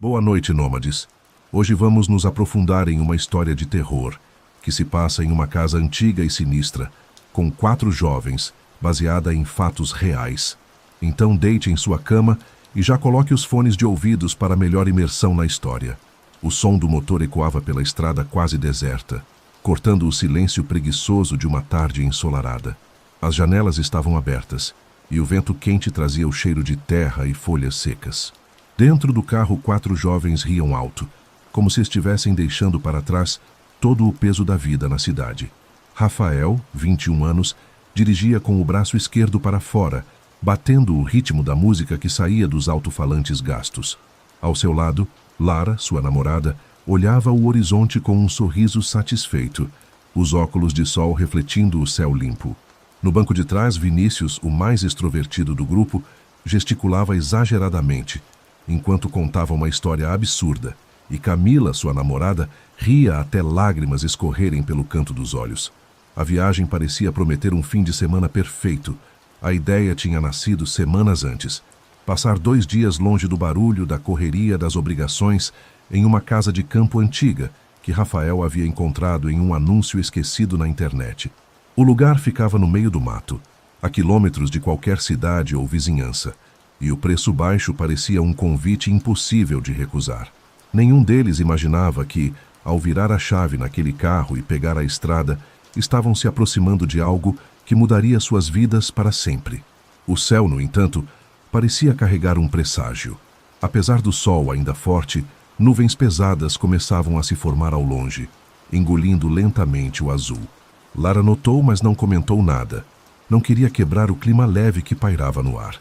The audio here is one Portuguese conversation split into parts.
Boa noite, nômades. Hoje vamos nos aprofundar em uma história de terror, que se passa em uma casa antiga e sinistra, com 4 jovens, baseada em fatos reais. Então deite em sua cama e já coloque os fones de ouvidos para melhor imersão na história. O som do motor ecoava pela estrada quase deserta, cortando o silêncio preguiçoso de uma tarde ensolarada. As janelas estavam abertas, e o vento quente trazia o cheiro de terra e folhas secas. Dentro do carro, 4 jovens riam alto, como se estivessem deixando para trás todo o peso da vida na cidade. Rafael, 21 anos, dirigia com o braço esquerdo para fora, batendo o ritmo da música que saía dos alto-falantes gastos. Ao seu lado, Lara, sua namorada, olhava o horizonte com um sorriso satisfeito, os óculos de sol refletindo o céu limpo. No banco de trás, Vinícius, o mais extrovertido do grupo, gesticulava exageradamente, enquanto contava uma história absurda, e Camila, sua namorada, ria até lágrimas escorrerem pelo canto dos olhos. A viagem parecia prometer um fim de semana perfeito. A ideia tinha nascido semanas antes. Passar 2 dias longe do barulho, da correria, das obrigações, em uma casa de campo antiga, que Rafael havia encontrado em um anúncio esquecido na internet. O lugar ficava no meio do mato, a quilômetros de qualquer cidade ou vizinhança, e o preço baixo parecia um convite impossível de recusar. Nenhum deles imaginava que, ao virar a chave naquele carro e pegar a estrada, estavam se aproximando de algo que mudaria suas vidas para sempre. O céu, no entanto, parecia carregar um presságio. Apesar do sol ainda forte, nuvens pesadas começavam a se formar ao longe, engolindo lentamente o azul. Lara notou, mas não comentou nada. Não queria quebrar o clima leve que pairava no ar.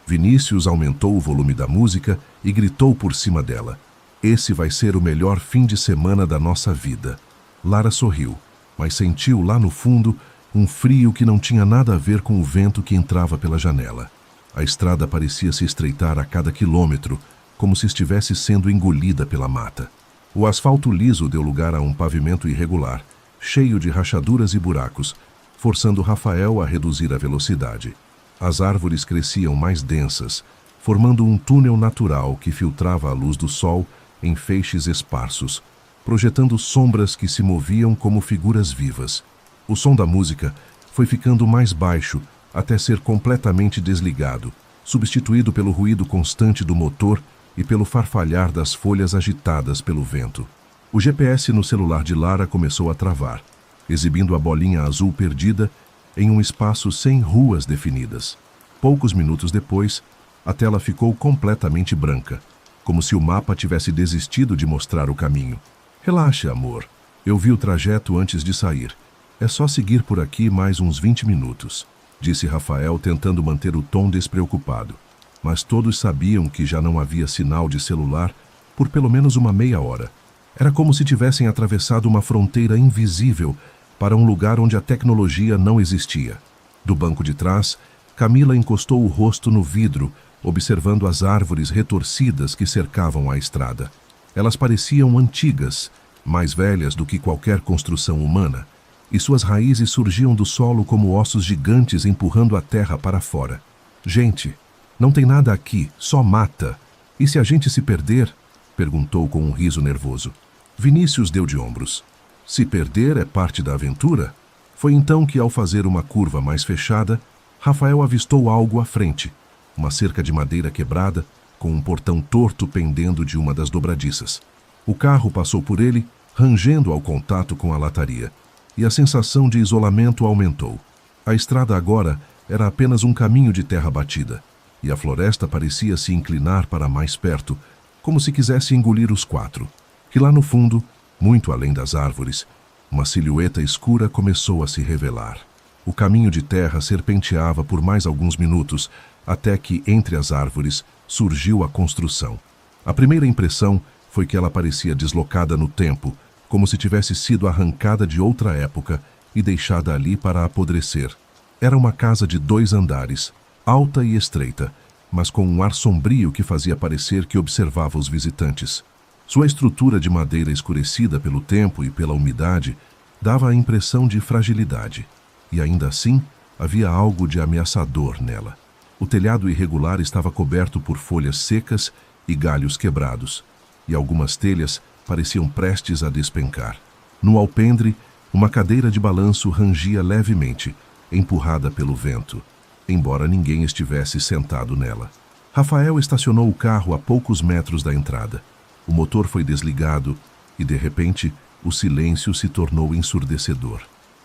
Vinícius aumentou o volume da música e gritou por cima dela. Esse vai ser o melhor fim de semana da nossa vida. Lara sorriu, mas sentiu lá no fundo um frio que não tinha nada a ver com o vento que entrava pela janela. A estrada parecia se estreitar a cada quilômetro, como se estivesse sendo engolida pela mata. O asfalto liso deu lugar a um pavimento irregular, cheio de rachaduras e buracos, forçando Rafael a reduzir a velocidade. As árvores cresciam mais densas, formando um túnel natural que filtrava a luz do sol em feixes esparsos, projetando sombras que se moviam como figuras vivas. O som da música foi ficando mais baixo até ser completamente desligado, substituído pelo ruído constante do motor e pelo farfalhar das folhas agitadas pelo vento. O GPS no celular de Lara começou a travar, exibindo a bolinha azul perdida em um espaço sem ruas definidas. Poucos minutos depois, a tela ficou completamente branca, como se o mapa tivesse desistido de mostrar o caminho. Relaxa, amor. Eu vi o trajeto antes de sair. É só seguir por aqui mais uns 20 minutos, disse Rafael, tentando manter o tom despreocupado. Mas todos sabiam que já não havia sinal de celular por pelo menos uma meia hora. Era como se tivessem atravessado uma fronteira invisível para um lugar onde a tecnologia não existia. Do banco de trás, Camila encostou o rosto no vidro, observando as árvores retorcidas que cercavam a estrada. Elas pareciam antigas, mais velhas do que qualquer construção humana, e suas raízes surgiam do solo como ossos gigantes empurrando a terra para fora. Gente, não tem nada aqui, só mata. E se a gente se perder? Perguntou com um riso nervoso. Vinícius deu de ombros. Se perder é parte da aventura? Foi então que, ao fazer uma curva mais fechada, Rafael avistou algo à frente. Uma cerca de madeira quebrada, com um portão torto pendendo de uma das dobradiças. O carro passou por ele, rangendo ao contato com a lataria, e a sensação de isolamento aumentou. A estrada agora era apenas um caminho de terra batida, e a floresta parecia se inclinar para mais perto, como se quisesse engolir os 4. E lá no fundo, muito além das árvores, uma silhueta escura começou a se revelar. O caminho de terra serpenteava por mais alguns minutos, até que, entre as árvores, surgiu a construção. A primeira impressão foi que ela parecia deslocada no tempo, como se tivesse sido arrancada de outra época e deixada ali para apodrecer. Era uma casa de 2 andares, alta e estreita, mas com um ar sombrio que fazia parecer que observava os visitantes. Sua estrutura de madeira escurecida pelo tempo e pela umidade dava a impressão de fragilidade, e ainda assim havia algo de ameaçador nela. O telhado irregular estava coberto por folhas secas e galhos quebrados. e algumas telhas pareciam prestes a despencar. No alpendre, uma cadeira de balanço rangia levemente, empurrada pelo vento, embora ninguém estivesse sentado nela. Rafael estacionou o carro a poucos metros da entrada. O motor foi desligado e, de repente, o silêncio se tornou ensurdecedor.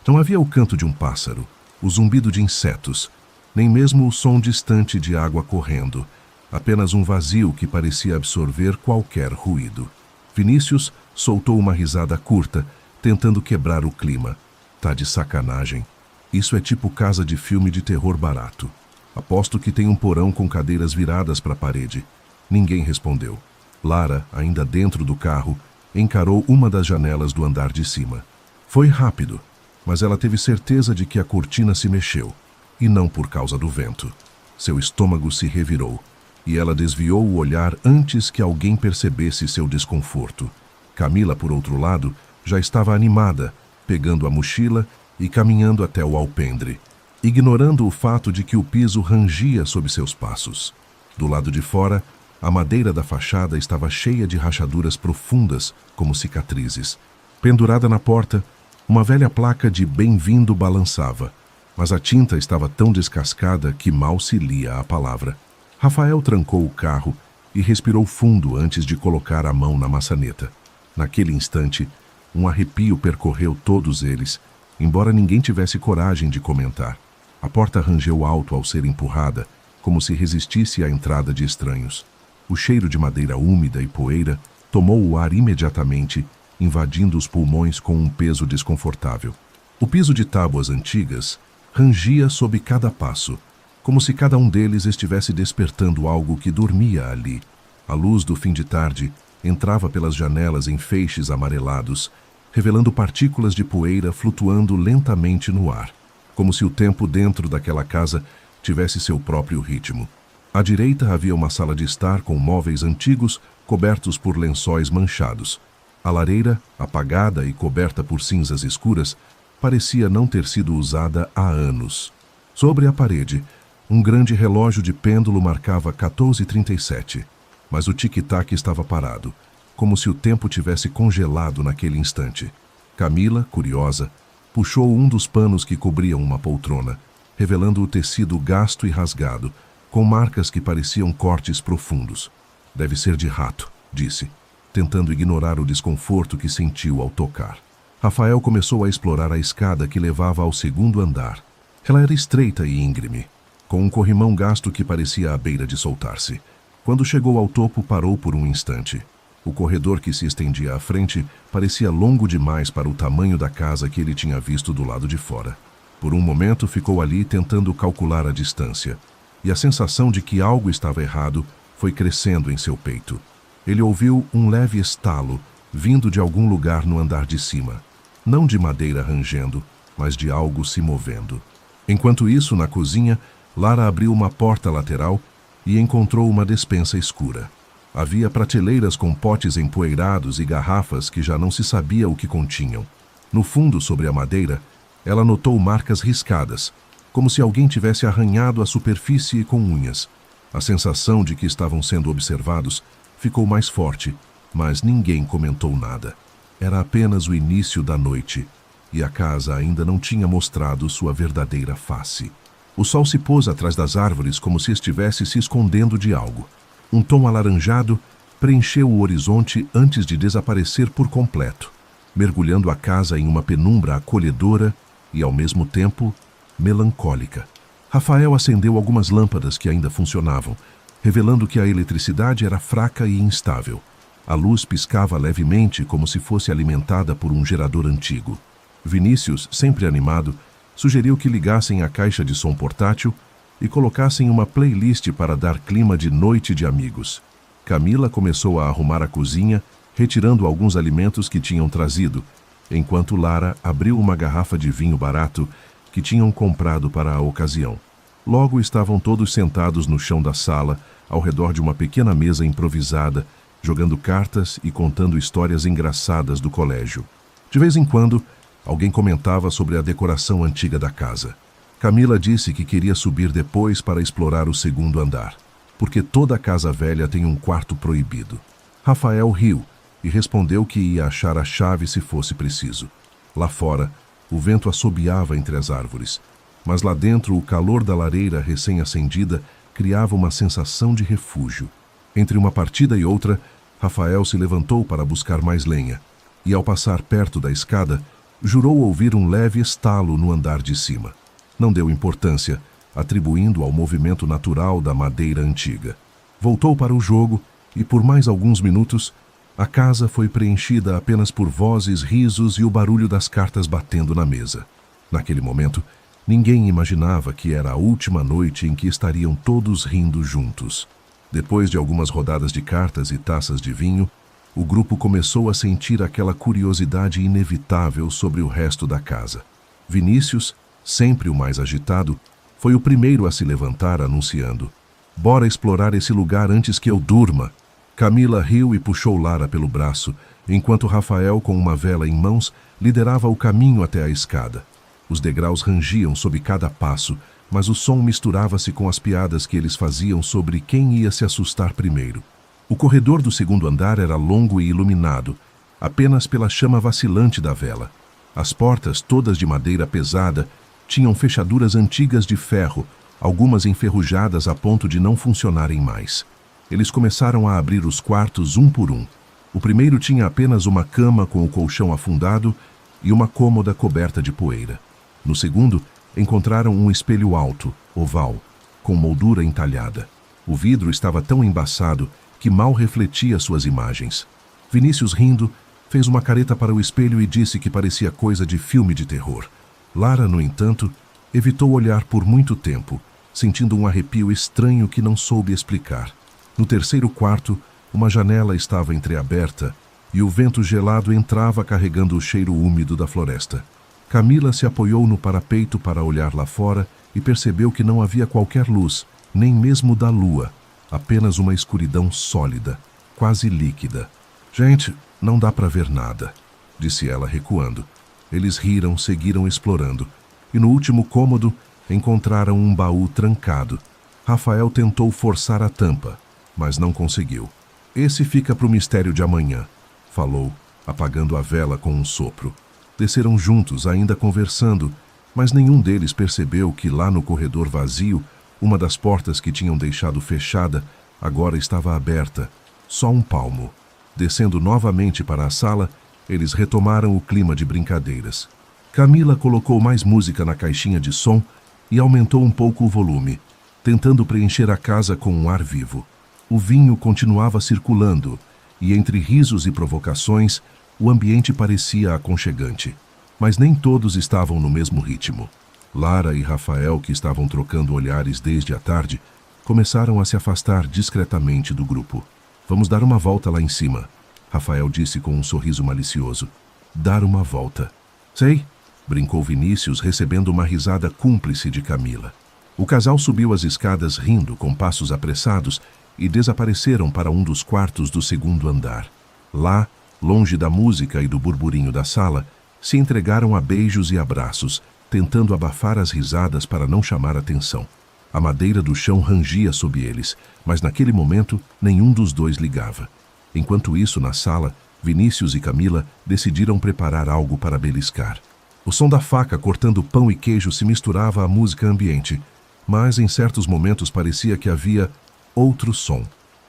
Não havia o canto de um pássaro, o zumbido de insetos, nem mesmo o som distante de água correndo, apenas um vazio que parecia absorver qualquer ruído. Vinícius soltou uma risada curta, tentando quebrar o clima. Tá de sacanagem. Isso é tipo casa de filme de terror barato. Aposto que tem um porão com cadeiras viradas para a parede. Ninguém respondeu. Lara, ainda dentro do carro, encarou uma das janelas do andar de cima. Foi rápido, mas ela teve certeza de que a cortina se mexeu, e não por causa do vento. Seu estômago se revirou, e ela desviou o olhar antes que alguém percebesse seu desconforto. Camila, por outro lado, já estava animada, pegando a mochila e caminhando até o alpendre, ignorando o fato de que o piso rangia sob seus passos. Do lado de fora, a madeira da fachada estava cheia de rachaduras profundas, como cicatrizes. Pendurada na porta, uma velha placa de bem-vindo balançava, mas a tinta estava tão descascada que mal se lia a palavra. Rafael trancou o carro e respirou fundo antes de colocar a mão na maçaneta. Naquele instante, um arrepio percorreu todos eles, embora ninguém tivesse coragem de comentar. A porta rangeu alto ao ser empurrada, como se resistisse à entrada de estranhos. O cheiro de madeira úmida e poeira tomou o ar imediatamente, invadindo os pulmões com um peso desconfortável. O piso de tábuas antigas rangia sob cada passo, como se cada um deles estivesse despertando algo que dormia ali. A luz do fim de tarde entrava pelas janelas em feixes amarelados, revelando partículas de poeira flutuando lentamente no ar, como se o tempo dentro daquela casa tivesse seu próprio ritmo. À direita havia uma sala de estar com móveis antigos cobertos por lençóis manchados. A lareira, apagada e coberta por cinzas escuras, parecia não ter sido usada há anos. Sobre a parede, um grande relógio de pêndulo marcava 14h37, mas o tic-tac estava parado, como se o tempo tivesse congelado naquele instante. Camila, curiosa, puxou um dos panos que cobriam uma poltrona, revelando o tecido gasto e rasgado, com marcas que pareciam cortes profundos. Deve ser de rato, disse, tentando ignorar o desconforto que sentiu ao tocar. Rafael começou a explorar a escada que levava ao segundo andar. Ela era estreita e íngreme, com um corrimão gasto que parecia à beira de soltar-se. Quando chegou ao topo, parou por um instante. O corredor que se estendia à frente parecia longo demais para o tamanho da casa que ele tinha visto do lado de fora. Por um momento ficou ali tentando calcular a distância, e a sensação de que algo estava errado foi crescendo em seu peito. Ele ouviu um leve estalo vindo de algum lugar no andar de cima, não de madeira rangendo, mas de algo se movendo. Enquanto isso, na cozinha, Lara abriu uma porta lateral e encontrou uma despensa escura. Havia prateleiras com potes empoeirados e garrafas que já não se sabia o que continham. No fundo, sobre a madeira, ela notou marcas riscadas, como se alguém tivesse arranhado a superfície com unhas. A sensação de que estavam sendo observados ficou mais forte, mas ninguém comentou nada. Era apenas o início da noite, e a casa ainda não tinha mostrado sua verdadeira face. O sol se pôs atrás das árvores como se estivesse se escondendo de algo. Um tom alaranjado preencheu o horizonte antes de desaparecer por completo, mergulhando a casa em uma penumbra acolhedora e, ao mesmo tempo, melancólica. Rafael acendeu algumas lâmpadas que ainda funcionavam, revelando que a eletricidade era fraca e instável. A luz piscava levemente como se fosse alimentada por um gerador antigo. Vinícius, sempre animado, sugeriu que ligassem a caixa de som portátil e colocassem uma playlist para dar clima de noite de amigos. Camila começou a arrumar a cozinha, retirando alguns alimentos que tinham trazido, enquanto Lara abriu uma garrafa de vinho barato que tinham comprado para a ocasião. Logo estavam todos sentados no chão da sala, ao redor de uma pequena mesa improvisada, jogando cartas e contando histórias engraçadas do colégio. De vez em quando, alguém comentava sobre a decoração antiga da casa. Camila disse que queria subir depois para explorar o segundo andar, porque toda casa velha tem um quarto proibido. Rafael riu e respondeu que ia achar a chave se fosse preciso. Lá fora, o vento assobiava entre as árvores, mas lá dentro o calor da lareira recém-acendida criava uma sensação de refúgio. Entre uma partida e outra, Rafael se levantou para buscar mais lenha, e ao passar perto da escada, jurou ouvir um leve estalo no andar de cima. Não deu importância, atribuindo ao movimento natural da madeira antiga. Voltou para o jogo e, por mais alguns minutos, a casa foi preenchida apenas por vozes, risos e o barulho das cartas batendo na mesa. Naquele momento, ninguém imaginava que era a última noite em que estariam todos rindo juntos. Depois de algumas rodadas de cartas e taças de vinho, o grupo começou a sentir aquela curiosidade inevitável sobre o resto da casa. Vinícius, sempre o mais agitado, foi o primeiro a se levantar anunciando: "Bora explorar esse lugar antes que eu durma." Camila riu e puxou Lara pelo braço, enquanto Rafael, com uma vela em mãos, liderava o caminho até a escada. Os degraus rangiam sob cada passo, mas o som misturava-se com as piadas que eles faziam sobre quem ia se assustar primeiro. O corredor do segundo andar era longo e iluminado, apenas pela chama vacilante da vela. As portas, todas de madeira pesada, tinham fechaduras antigas de ferro, algumas enferrujadas a ponto de não funcionarem mais. Eles começaram a abrir os quartos um por um. O primeiro tinha apenas uma cama com o colchão afundado e uma cômoda coberta de poeira. No segundo, encontraram um espelho alto, oval, com moldura entalhada. O vidro estava tão embaçado que mal refletia suas imagens. Vinícius, rindo, fez uma careta para o espelho e disse que parecia coisa de filme de terror. Lara, no entanto, evitou olhar por muito tempo, sentindo um arrepio estranho que não soube explicar. No terceiro quarto, uma janela estava entreaberta e o vento gelado entrava carregando o cheiro úmido da floresta. Camila se apoiou no parapeito para olhar lá fora e percebeu que não havia qualquer luz, nem mesmo da lua, apenas uma escuridão sólida, quase líquida. "Gente, não dá para ver nada", disse ela recuando. Eles riram, seguiram explorando, e no último cômodo encontraram um baú trancado. Rafael tentou forçar a tampa, mas não conseguiu. "Esse fica para o mistério de amanhã", falou, apagando a vela com um sopro. Desceram juntos, ainda conversando, mas nenhum deles percebeu que lá no corredor vazio, uma das portas que tinham deixado fechada agora estava aberta, só um palmo. Descendo novamente para a sala, eles retomaram o clima de brincadeiras. Camila colocou mais música na caixinha de som e aumentou um pouco o volume, tentando preencher a casa com um ar vivo. O vinho continuava circulando e, entre risos e provocações, o ambiente parecia aconchegante. Mas nem todos estavam no mesmo ritmo. Lara e Rafael, que estavam trocando olhares desde a tarde, começaram a se afastar discretamente do grupo. "Vamos dar uma volta lá em cima", Rafael disse com um sorriso malicioso. "Dar uma volta." "Sei", brincou Vinícius, recebendo uma risada cúmplice de Camila. O casal subiu as escadas rindo com passos apressados e desapareceram para um dos quartos do segundo andar. Lá, longe da música e do burburinho da sala, se entregaram a beijos e abraços, tentando abafar as risadas para não chamar atenção. A madeira do chão rangia sob eles, mas naquele momento nenhum dos dois ligava. Enquanto isso, na sala, Vinícius e Camila decidiram preparar algo para beliscar. O som da faca cortando pão e queijo se misturava à música ambiente, mas em certos momentos parecia que havia outro som.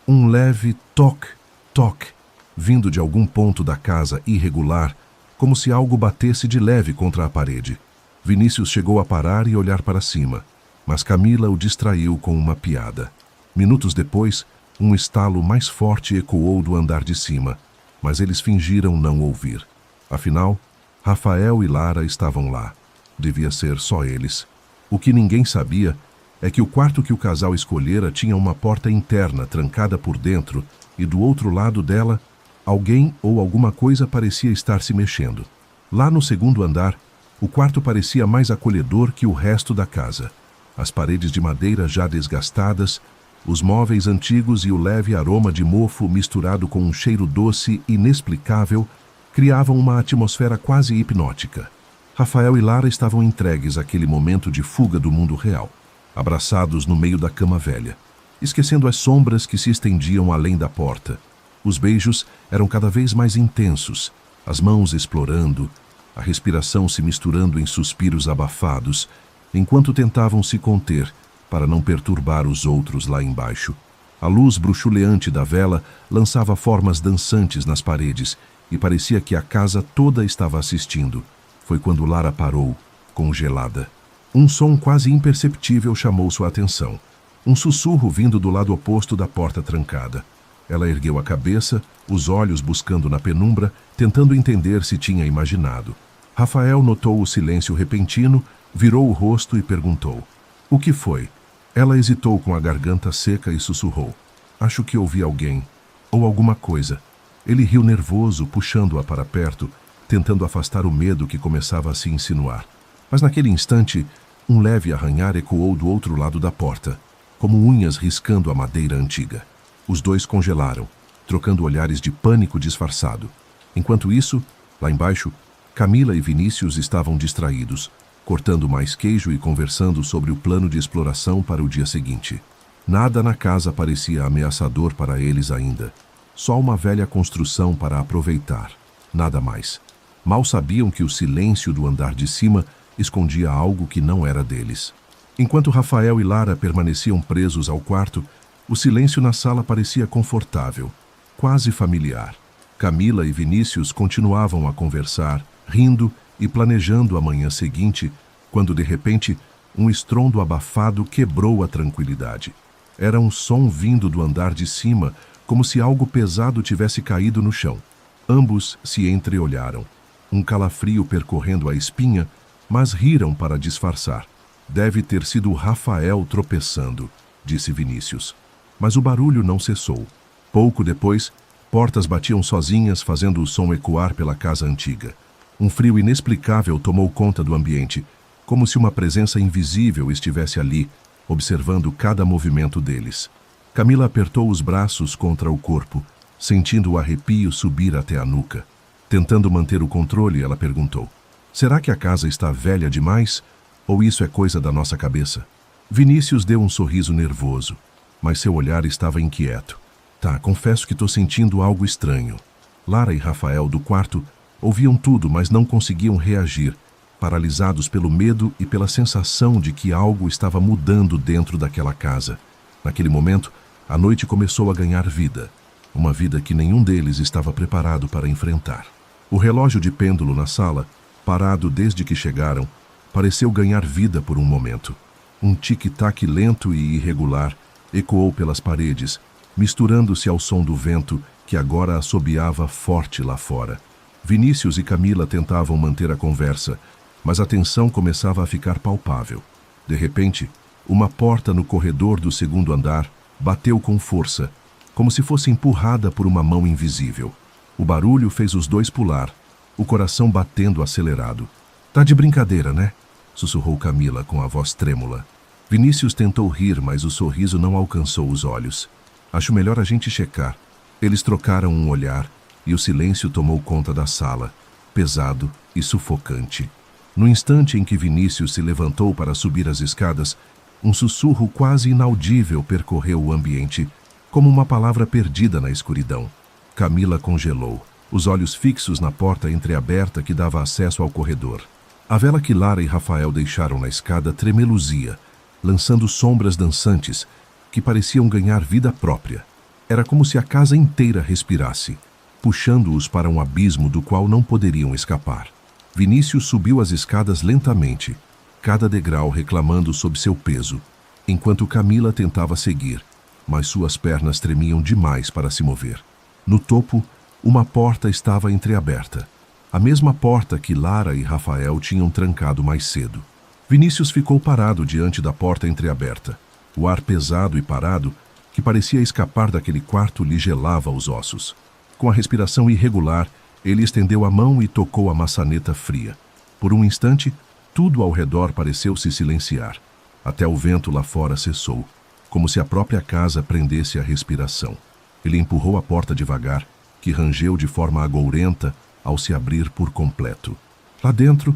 Um leve toque, toque, vindo de algum ponto da casa irregular, como se algo batesse de leve contra a parede. Vinícius chegou a parar e olhar para cima, mas Camila o distraiu com uma piada. Minutos depois, um estalo mais forte ecoou do andar de cima, mas eles fingiram não ouvir. Afinal, Rafael e Lara estavam lá. Devia ser só eles. O que ninguém sabia é que o quarto que o casal escolhera tinha uma porta interna trancada por dentro e do outro lado dela, alguém ou alguma coisa parecia estar se mexendo. Lá no segundo andar, o quarto parecia mais acolhedor que o resto da casa. As paredes de madeira já desgastadas, os móveis antigos e o leve aroma de mofo misturado com um cheiro doce inexplicável criavam uma atmosfera quase hipnótica. Rafael e Lara estavam entregues àquele momento de fuga do mundo real, abraçados no meio da cama velha, esquecendo as sombras que se estendiam além da porta. Os beijos eram cada vez mais intensos, as mãos explorando, a respiração se misturando em suspiros abafados, enquanto tentavam se conter para não perturbar os outros lá embaixo. A luz bruxuleante da vela lançava formas dançantes nas paredes e parecia que a casa toda estava assistindo. Foi quando Lara parou, congelada. Um som quase imperceptível chamou sua atenção. Um sussurro vindo do lado oposto da porta trancada. Ela ergueu a cabeça, os olhos buscando na penumbra, tentando entender se tinha imaginado. Rafael notou o silêncio repentino, virou o rosto e perguntou: "O que foi?" Ela hesitou com a garganta seca e sussurrou: "Acho que ouvi alguém, ou alguma coisa." Ele riu nervoso, puxando-a para perto, tentando afastar o medo que começava a se insinuar. Mas naquele instante, um leve arranhar ecoou do outro lado da porta, como unhas riscando a madeira antiga. Os dois congelaram, trocando olhares de pânico disfarçado. Enquanto isso, lá embaixo, Camila e Vinícius estavam distraídos, cortando mais queijo e conversando sobre o plano de exploração para o dia seguinte. Nada na casa parecia ameaçador para eles ainda. Só uma velha construção para aproveitar. Nada mais. Mal sabiam que o silêncio do andar de cima escondia algo que não era deles. Enquanto Rafael e Lara permaneciam presos ao quarto, o silêncio na sala parecia confortável, quase familiar. Camila e Vinícius continuavam a conversar, rindo e planejando a manhã seguinte, quando de repente um estrondo abafado quebrou a tranquilidade. Era um som vindo do andar de cima, como se algo pesado tivesse caído no chão. Ambos se entreolharam, um calafrio percorrendo a espinha, mas riram para disfarçar. "Deve ter sido Rafael tropeçando", disse Vinícius. Mas o barulho não cessou. Pouco depois, portas batiam sozinhas, fazendo o som ecoar pela casa antiga. Um frio inexplicável tomou conta do ambiente, como se uma presença invisível estivesse ali, observando cada movimento deles. Camila apertou os braços contra o corpo, sentindo o arrepio subir até a nuca. Tentando manter o controle, ela perguntou: "Será que a casa está velha demais? Ou isso é coisa da nossa cabeça?" Vinícius deu um sorriso nervoso, mas seu olhar estava inquieto. "Tá, confesso que estou sentindo algo estranho." Lara e Rafael, do quarto, ouviam tudo, mas não conseguiam reagir, paralisados pelo medo e pela sensação de que algo estava mudando dentro daquela casa. Naquele momento, a noite começou a ganhar vida, uma vida que nenhum deles estava preparado para enfrentar. O relógio de pêndulo na sala, parado desde que chegaram, pareceu ganhar vida por um momento. Um tic-tac lento e irregular ecoou pelas paredes, misturando-se ao som do vento que agora assobiava forte lá fora. Vinícius e Camila tentavam manter a conversa, mas a tensão começava a ficar palpável. De repente, uma porta no corredor do segundo andar bateu com força, como se fosse empurrada por uma mão invisível. O barulho fez os dois pular, o coração batendo acelerado. "Tá de brincadeira, né?" sussurrou Camila com a voz trêmula. Vinícius tentou rir, mas o sorriso não alcançou os olhos. "Acho melhor a gente checar." Eles trocaram um olhar e o silêncio tomou conta da sala, pesado e sufocante. No instante em que Vinícius se levantou para subir as escadas, um sussurro quase inaudível percorreu o ambiente, como uma palavra perdida na escuridão. Camila congelou, os olhos fixos na porta entreaberta que dava acesso ao corredor. A vela que Lara e Rafael deixaram na escada tremeluzia, lançando sombras dançantes que pareciam ganhar vida própria. Era como se a casa inteira respirasse, puxando-os para um abismo do qual não poderiam escapar. Vinícius subiu as escadas lentamente, cada degrau reclamando sob seu peso, enquanto Camila tentava seguir, mas suas pernas tremiam demais para se mover. No topo, uma porta estava entreaberta, a mesma porta que Lara e Rafael tinham trancado mais cedo. Vinícius ficou parado diante da porta entreaberta. O ar pesado e parado, que parecia escapar daquele quarto, lhe gelava os ossos. Com a respiração irregular, ele estendeu a mão e tocou a maçaneta fria. Por um instante, tudo ao redor pareceu se silenciar. Até o vento lá fora cessou, como se a própria casa prendesse a respiração. Ele empurrou a porta devagar, que rangeu de forma agourenta ao se abrir por completo. Lá dentro,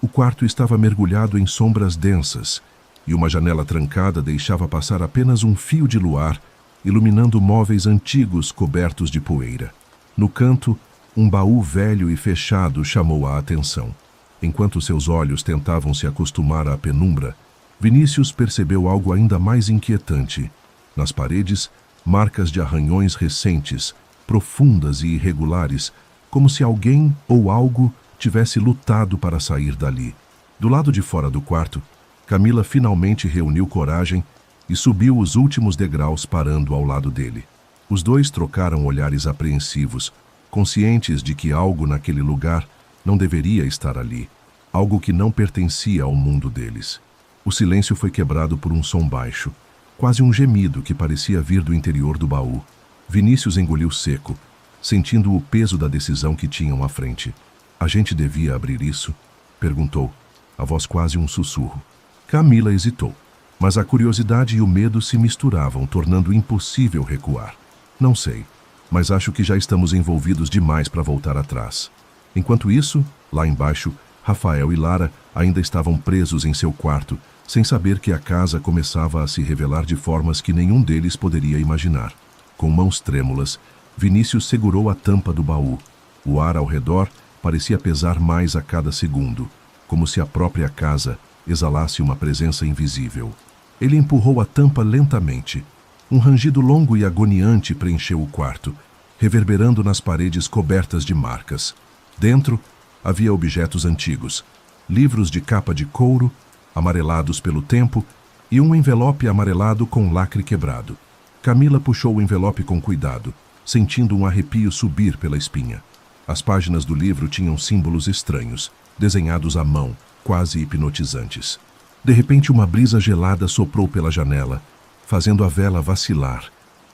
o quarto estava mergulhado em sombras densas, e uma janela trancada deixava passar apenas um fio de luar iluminando móveis antigos cobertos de poeira. No canto, um baú velho e fechado chamou a atenção. Enquanto seus olhos tentavam se acostumar à penumbra, Vinícius percebeu algo ainda mais inquietante. Nas paredes, marcas de arranhões recentes, profundas e irregulares, como se alguém ou algo tivesse lutado para sair dali. Do lado de fora do quarto, Camila finalmente reuniu coragem e subiu os últimos degraus parando ao lado dele. Os dois trocaram olhares apreensivos, conscientes de que algo naquele lugar não deveria estar ali, algo que não pertencia ao mundo deles. O silêncio foi quebrado por um som baixo, quase um gemido que parecia vir do interior do baú. Vinícius engoliu seco, sentindo o peso da decisão que tinham à frente. A gente devia abrir isso? Perguntou, a voz quase um sussurro. Camila hesitou, mas a curiosidade e o medo se misturavam, tornando impossível recuar. Não sei, mas acho que já estamos envolvidos demais para voltar atrás. Enquanto isso, lá embaixo, Rafael e Lara ainda estavam presos em seu quarto, sem saber que a casa começava a se revelar de formas que nenhum deles poderia imaginar. Com mãos trêmulas, Vinícius segurou a tampa do baú. O ar ao redor parecia pesar mais a cada segundo, como se a própria casa exalasse uma presença invisível. Ele empurrou a tampa lentamente. Um rangido longo e agoniante preencheu o quarto, reverberando nas paredes cobertas de marcas. Dentro, havia objetos antigos, livros de capa de couro, amarelados pelo tempo, e um envelope amarelado com lacre quebrado. Camila puxou o envelope com cuidado, sentindo um arrepio subir pela espinha. As páginas do livro tinham símbolos estranhos, desenhados à mão, quase hipnotizantes. De repente, uma brisa gelada soprou pela janela, fazendo a vela vacilar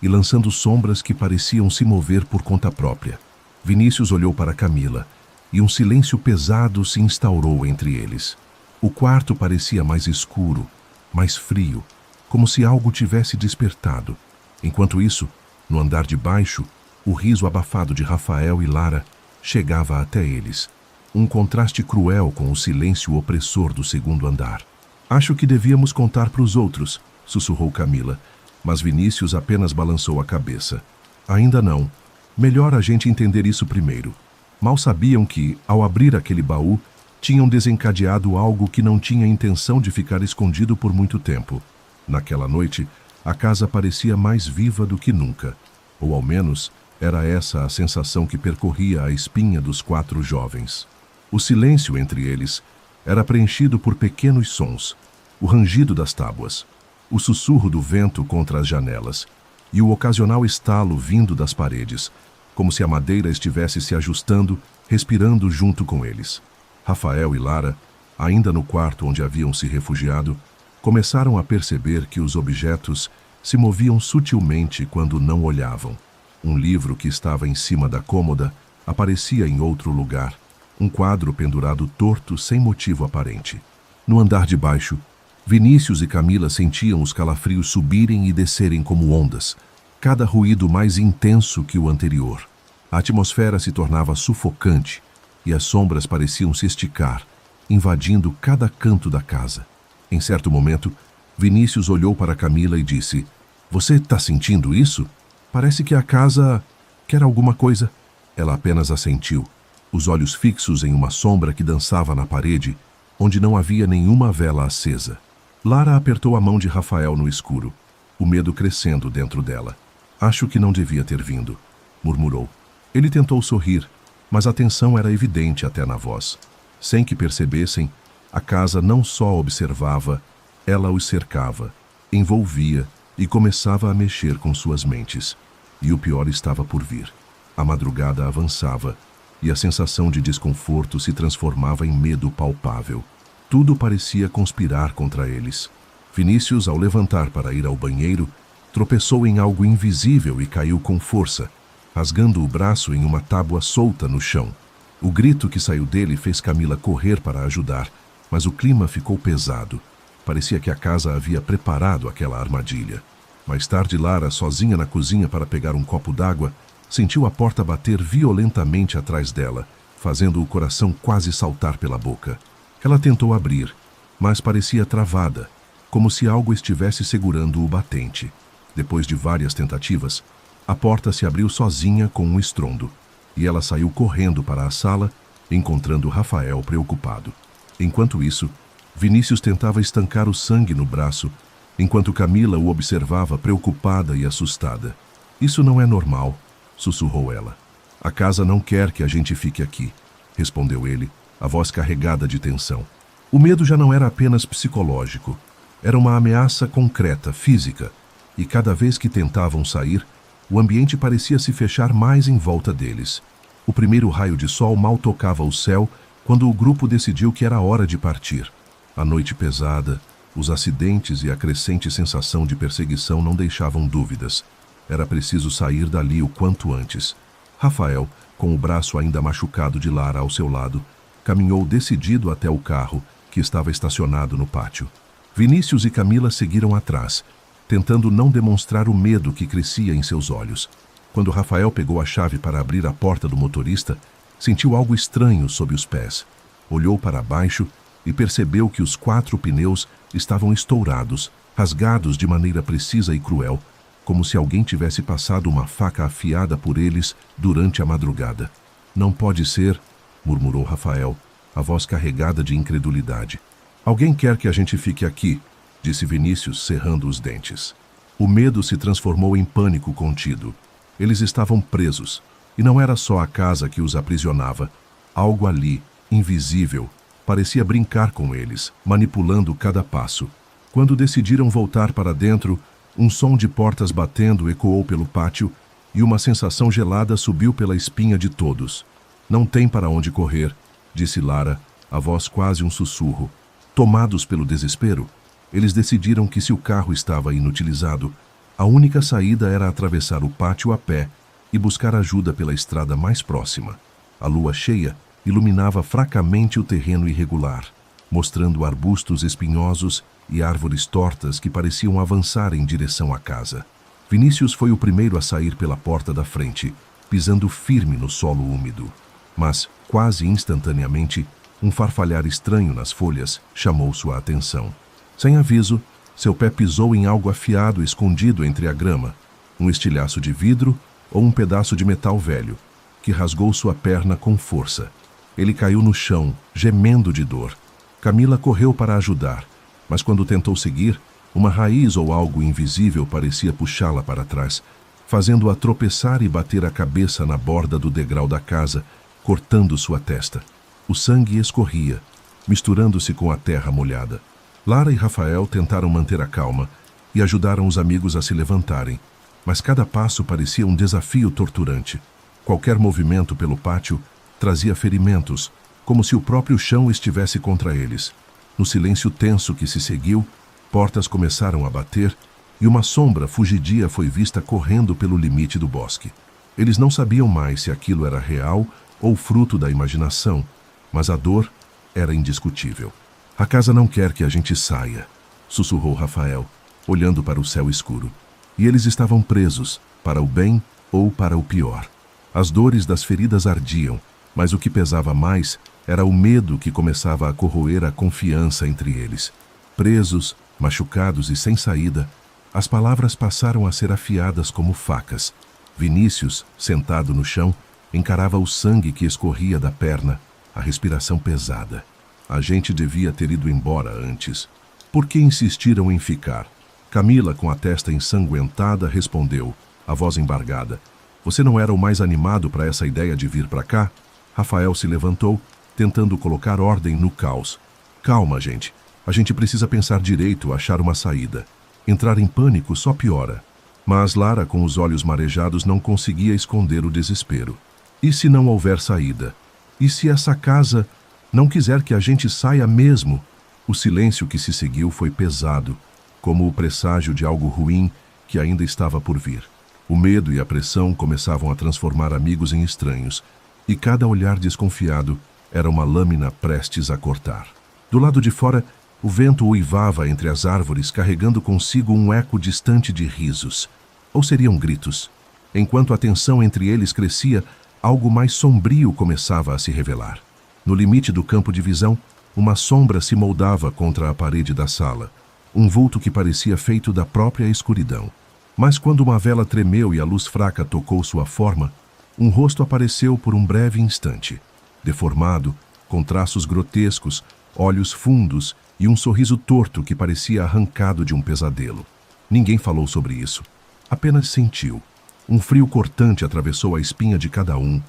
e lançando sombras que pareciam se mover por conta própria. Vinícius olhou para Camila, e um silêncio pesado se instaurou entre eles. O quarto parecia mais escuro, mais frio, como se algo tivesse despertado. Enquanto isso, no andar de baixo, o riso abafado de Rafael e Lara chegava até eles. Um contraste cruel com o silêncio opressor do segundo andar. Acho que devíamos contar para os outros, sussurrou Camila, mas Vinícius apenas balançou a cabeça. Ainda não. Melhor a gente entender isso primeiro. Mal sabiam que, ao abrir aquele baú, tinham desencadeado algo que não tinha intenção de ficar escondido por muito tempo. Naquela noite, a casa parecia mais viva do que nunca. Ou ao menos, era essa a sensação que percorria a espinha dos 4 jovens. O silêncio entre eles era preenchido por pequenos sons, o rangido das tábuas, o sussurro do vento contra as janelas e o ocasional estalo vindo das paredes, como se a madeira estivesse se ajustando, respirando junto com eles. Rafael e Lara, ainda no quarto onde haviam se refugiado, começaram a perceber que os objetos se moviam sutilmente quando não olhavam. Um livro que estava em cima da cômoda aparecia em outro lugar, um quadro pendurado torto sem motivo aparente. No andar de baixo, Vinícius e Camila sentiam os calafrios subirem e descerem como ondas, cada ruído mais intenso que o anterior. A atmosfera se tornava sufocante e as sombras pareciam se esticar, invadindo cada canto da casa. Em certo momento, Vinícius olhou para Camila e disse: "Você está sentindo isso? Parece que a casa quer alguma coisa." Ela apenas assentiu, os olhos fixos em uma sombra que dançava na parede, onde não havia nenhuma vela acesa. Lara apertou a mão de Rafael no escuro, o medo crescendo dentro dela. "Acho que não devia ter vindo", murmurou. Ele tentou sorrir, mas a tensão era evidente até na voz. Sem que percebessem, a casa não só observava, ela os cercava, envolvia e começava a mexer com suas mentes. E o pior estava por vir. A madrugada avançava, e a sensação de desconforto se transformava em medo palpável. Tudo parecia conspirar contra eles. Vinícius, ao levantar para ir ao banheiro, tropeçou em algo invisível e caiu com força, rasgando o braço em uma tábua solta no chão. O grito que saiu dele fez Camila correr para ajudar, mas o clima ficou pesado. Parecia que a casa havia preparado aquela armadilha. Mais tarde, Lara, sozinha na cozinha para pegar um copo d'água, sentiu a porta bater violentamente atrás dela, fazendo o coração quase saltar pela boca. Ela tentou abrir, mas parecia travada, como se algo estivesse segurando o batente. Depois de várias tentativas, a porta se abriu sozinha com um estrondo, e ela saiu correndo para a sala, encontrando Rafael preocupado. Enquanto isso, Vinícius tentava estancar o sangue no braço, enquanto Camila o observava preocupada e assustada. "Isso não é normal", sussurrou ela. "A casa não quer que a gente fique aqui", respondeu ele, a voz carregada de tensão. O medo já não era apenas psicológico, era uma ameaça concreta, física, e cada vez que tentavam sair, o ambiente parecia se fechar mais em volta deles. O primeiro raio de sol mal tocava o céu quando o grupo decidiu que era hora de partir. A noite pesada, os acidentes e a crescente sensação de perseguição não deixavam dúvidas. Era preciso sair dali o quanto antes. Rafael, com o braço ainda machucado de Lara ao seu lado, caminhou decidido até o carro, que estava estacionado no pátio. Vinícius e Camila seguiram atrás, tentando não demonstrar o medo que crescia em seus olhos. Quando Rafael pegou a chave para abrir a porta do motorista, sentiu algo estranho sob os pés. Olhou para baixo e percebeu que os 4 pneus estavam estourados, rasgados de maneira precisa e cruel, como se alguém tivesse passado uma faca afiada por eles durante a madrugada. "Não pode ser", murmurou Rafael, a voz carregada de incredulidade. "Alguém quer que a gente fique aqui", disse Vinícius, cerrando os dentes. O medo se transformou em pânico contido. Eles estavam presos, e não era só a casa que os aprisionava. Algo ali, invisível, parecia brincar com eles, manipulando cada passo. Quando decidiram voltar para dentro, um som de portas batendo ecoou pelo pátio e uma sensação gelada subiu pela espinha de todos. "Não tem para onde correr", disse Lara, a voz quase um sussurro. Tomados pelo desespero, eles decidiram que se o carro estava inutilizado, a única saída era atravessar o pátio a pé e buscar ajuda pela estrada mais próxima. A lua cheia iluminava fracamente o terreno irregular, mostrando arbustos espinhosos e árvores tortas que pareciam avançar em direção à casa. Vinícius foi o primeiro a sair pela porta da frente, pisando firme no solo úmido. Mas, quase instantaneamente, um farfalhar estranho nas folhas chamou sua atenção. Sem aviso, seu pé pisou em algo afiado escondido entre a grama, um estilhaço de vidro ou um pedaço de metal velho, que rasgou sua perna com força. Ele caiu no chão, gemendo de dor. Camila correu para ajudar, mas quando tentou seguir, uma raiz ou algo invisível parecia puxá-la para trás, fazendo-a tropeçar e bater a cabeça na borda do degrau da casa, cortando sua testa. O sangue escorria, misturando-se com a terra molhada. Lara e Rafael tentaram manter a calma e ajudaram os amigos a se levantarem, mas cada passo parecia um desafio torturante. Qualquer movimento pelo pátio trazia ferimentos, como se o próprio chão estivesse contra eles. No silêncio tenso que se seguiu, portas começaram a bater e uma sombra fugidia foi vista correndo pelo limite do bosque. Eles não sabiam mais se aquilo era real ou fruto da imaginação, mas a dor era indiscutível. "A casa não quer que a gente saia", sussurrou Rafael, olhando para o céu escuro. E eles estavam presos, para o bem ou para o pior. As dores das feridas ardiam, mas o que pesava mais era o medo que começava a corroer a confiança entre eles. Presos, machucados e sem saída, as palavras passaram a ser afiadas como facas. Vinícius, sentado no chão, encarava o sangue que escorria da perna, a respiração pesada. A gente devia ter ido embora antes. Por que insistiram em ficar? Camila, com a testa ensanguentada, respondeu, a voz embargada. "Você não era o mais animado para essa ideia de vir para cá?" Rafael se levantou, tentando colocar ordem no caos. "Calma, gente. A gente precisa pensar direito, achar uma saída. Entrar em pânico só piora." Mas Lara, com os olhos marejados, não conseguia esconder o desespero. "E se não houver saída? E se essa casa não quiser que a gente saia mesmo?" O silêncio que se seguiu foi pesado, como o presságio de algo ruim que ainda estava por vir. O medo e a pressão começavam a transformar amigos em estranhos, e cada olhar desconfiado era uma lâmina prestes a cortar. Do lado de fora, o vento uivava entre as árvores, carregando consigo um eco distante de risos. Ou seriam gritos? Enquanto a tensão entre eles crescia, algo mais sombrio começava a se revelar. No limite do campo de visão, uma sombra se moldava contra a parede da sala, um vulto que parecia feito da própria escuridão. Mas quando uma vela tremeu e a luz fraca tocou sua forma, um rosto apareceu por um breve instante, deformado, com traços grotescos, olhos fundos e um sorriso torto que parecia arrancado de um pesadelo. Ninguém falou sobre isso, apenas sentiu. Um frio cortante atravessou a espinha de cada um,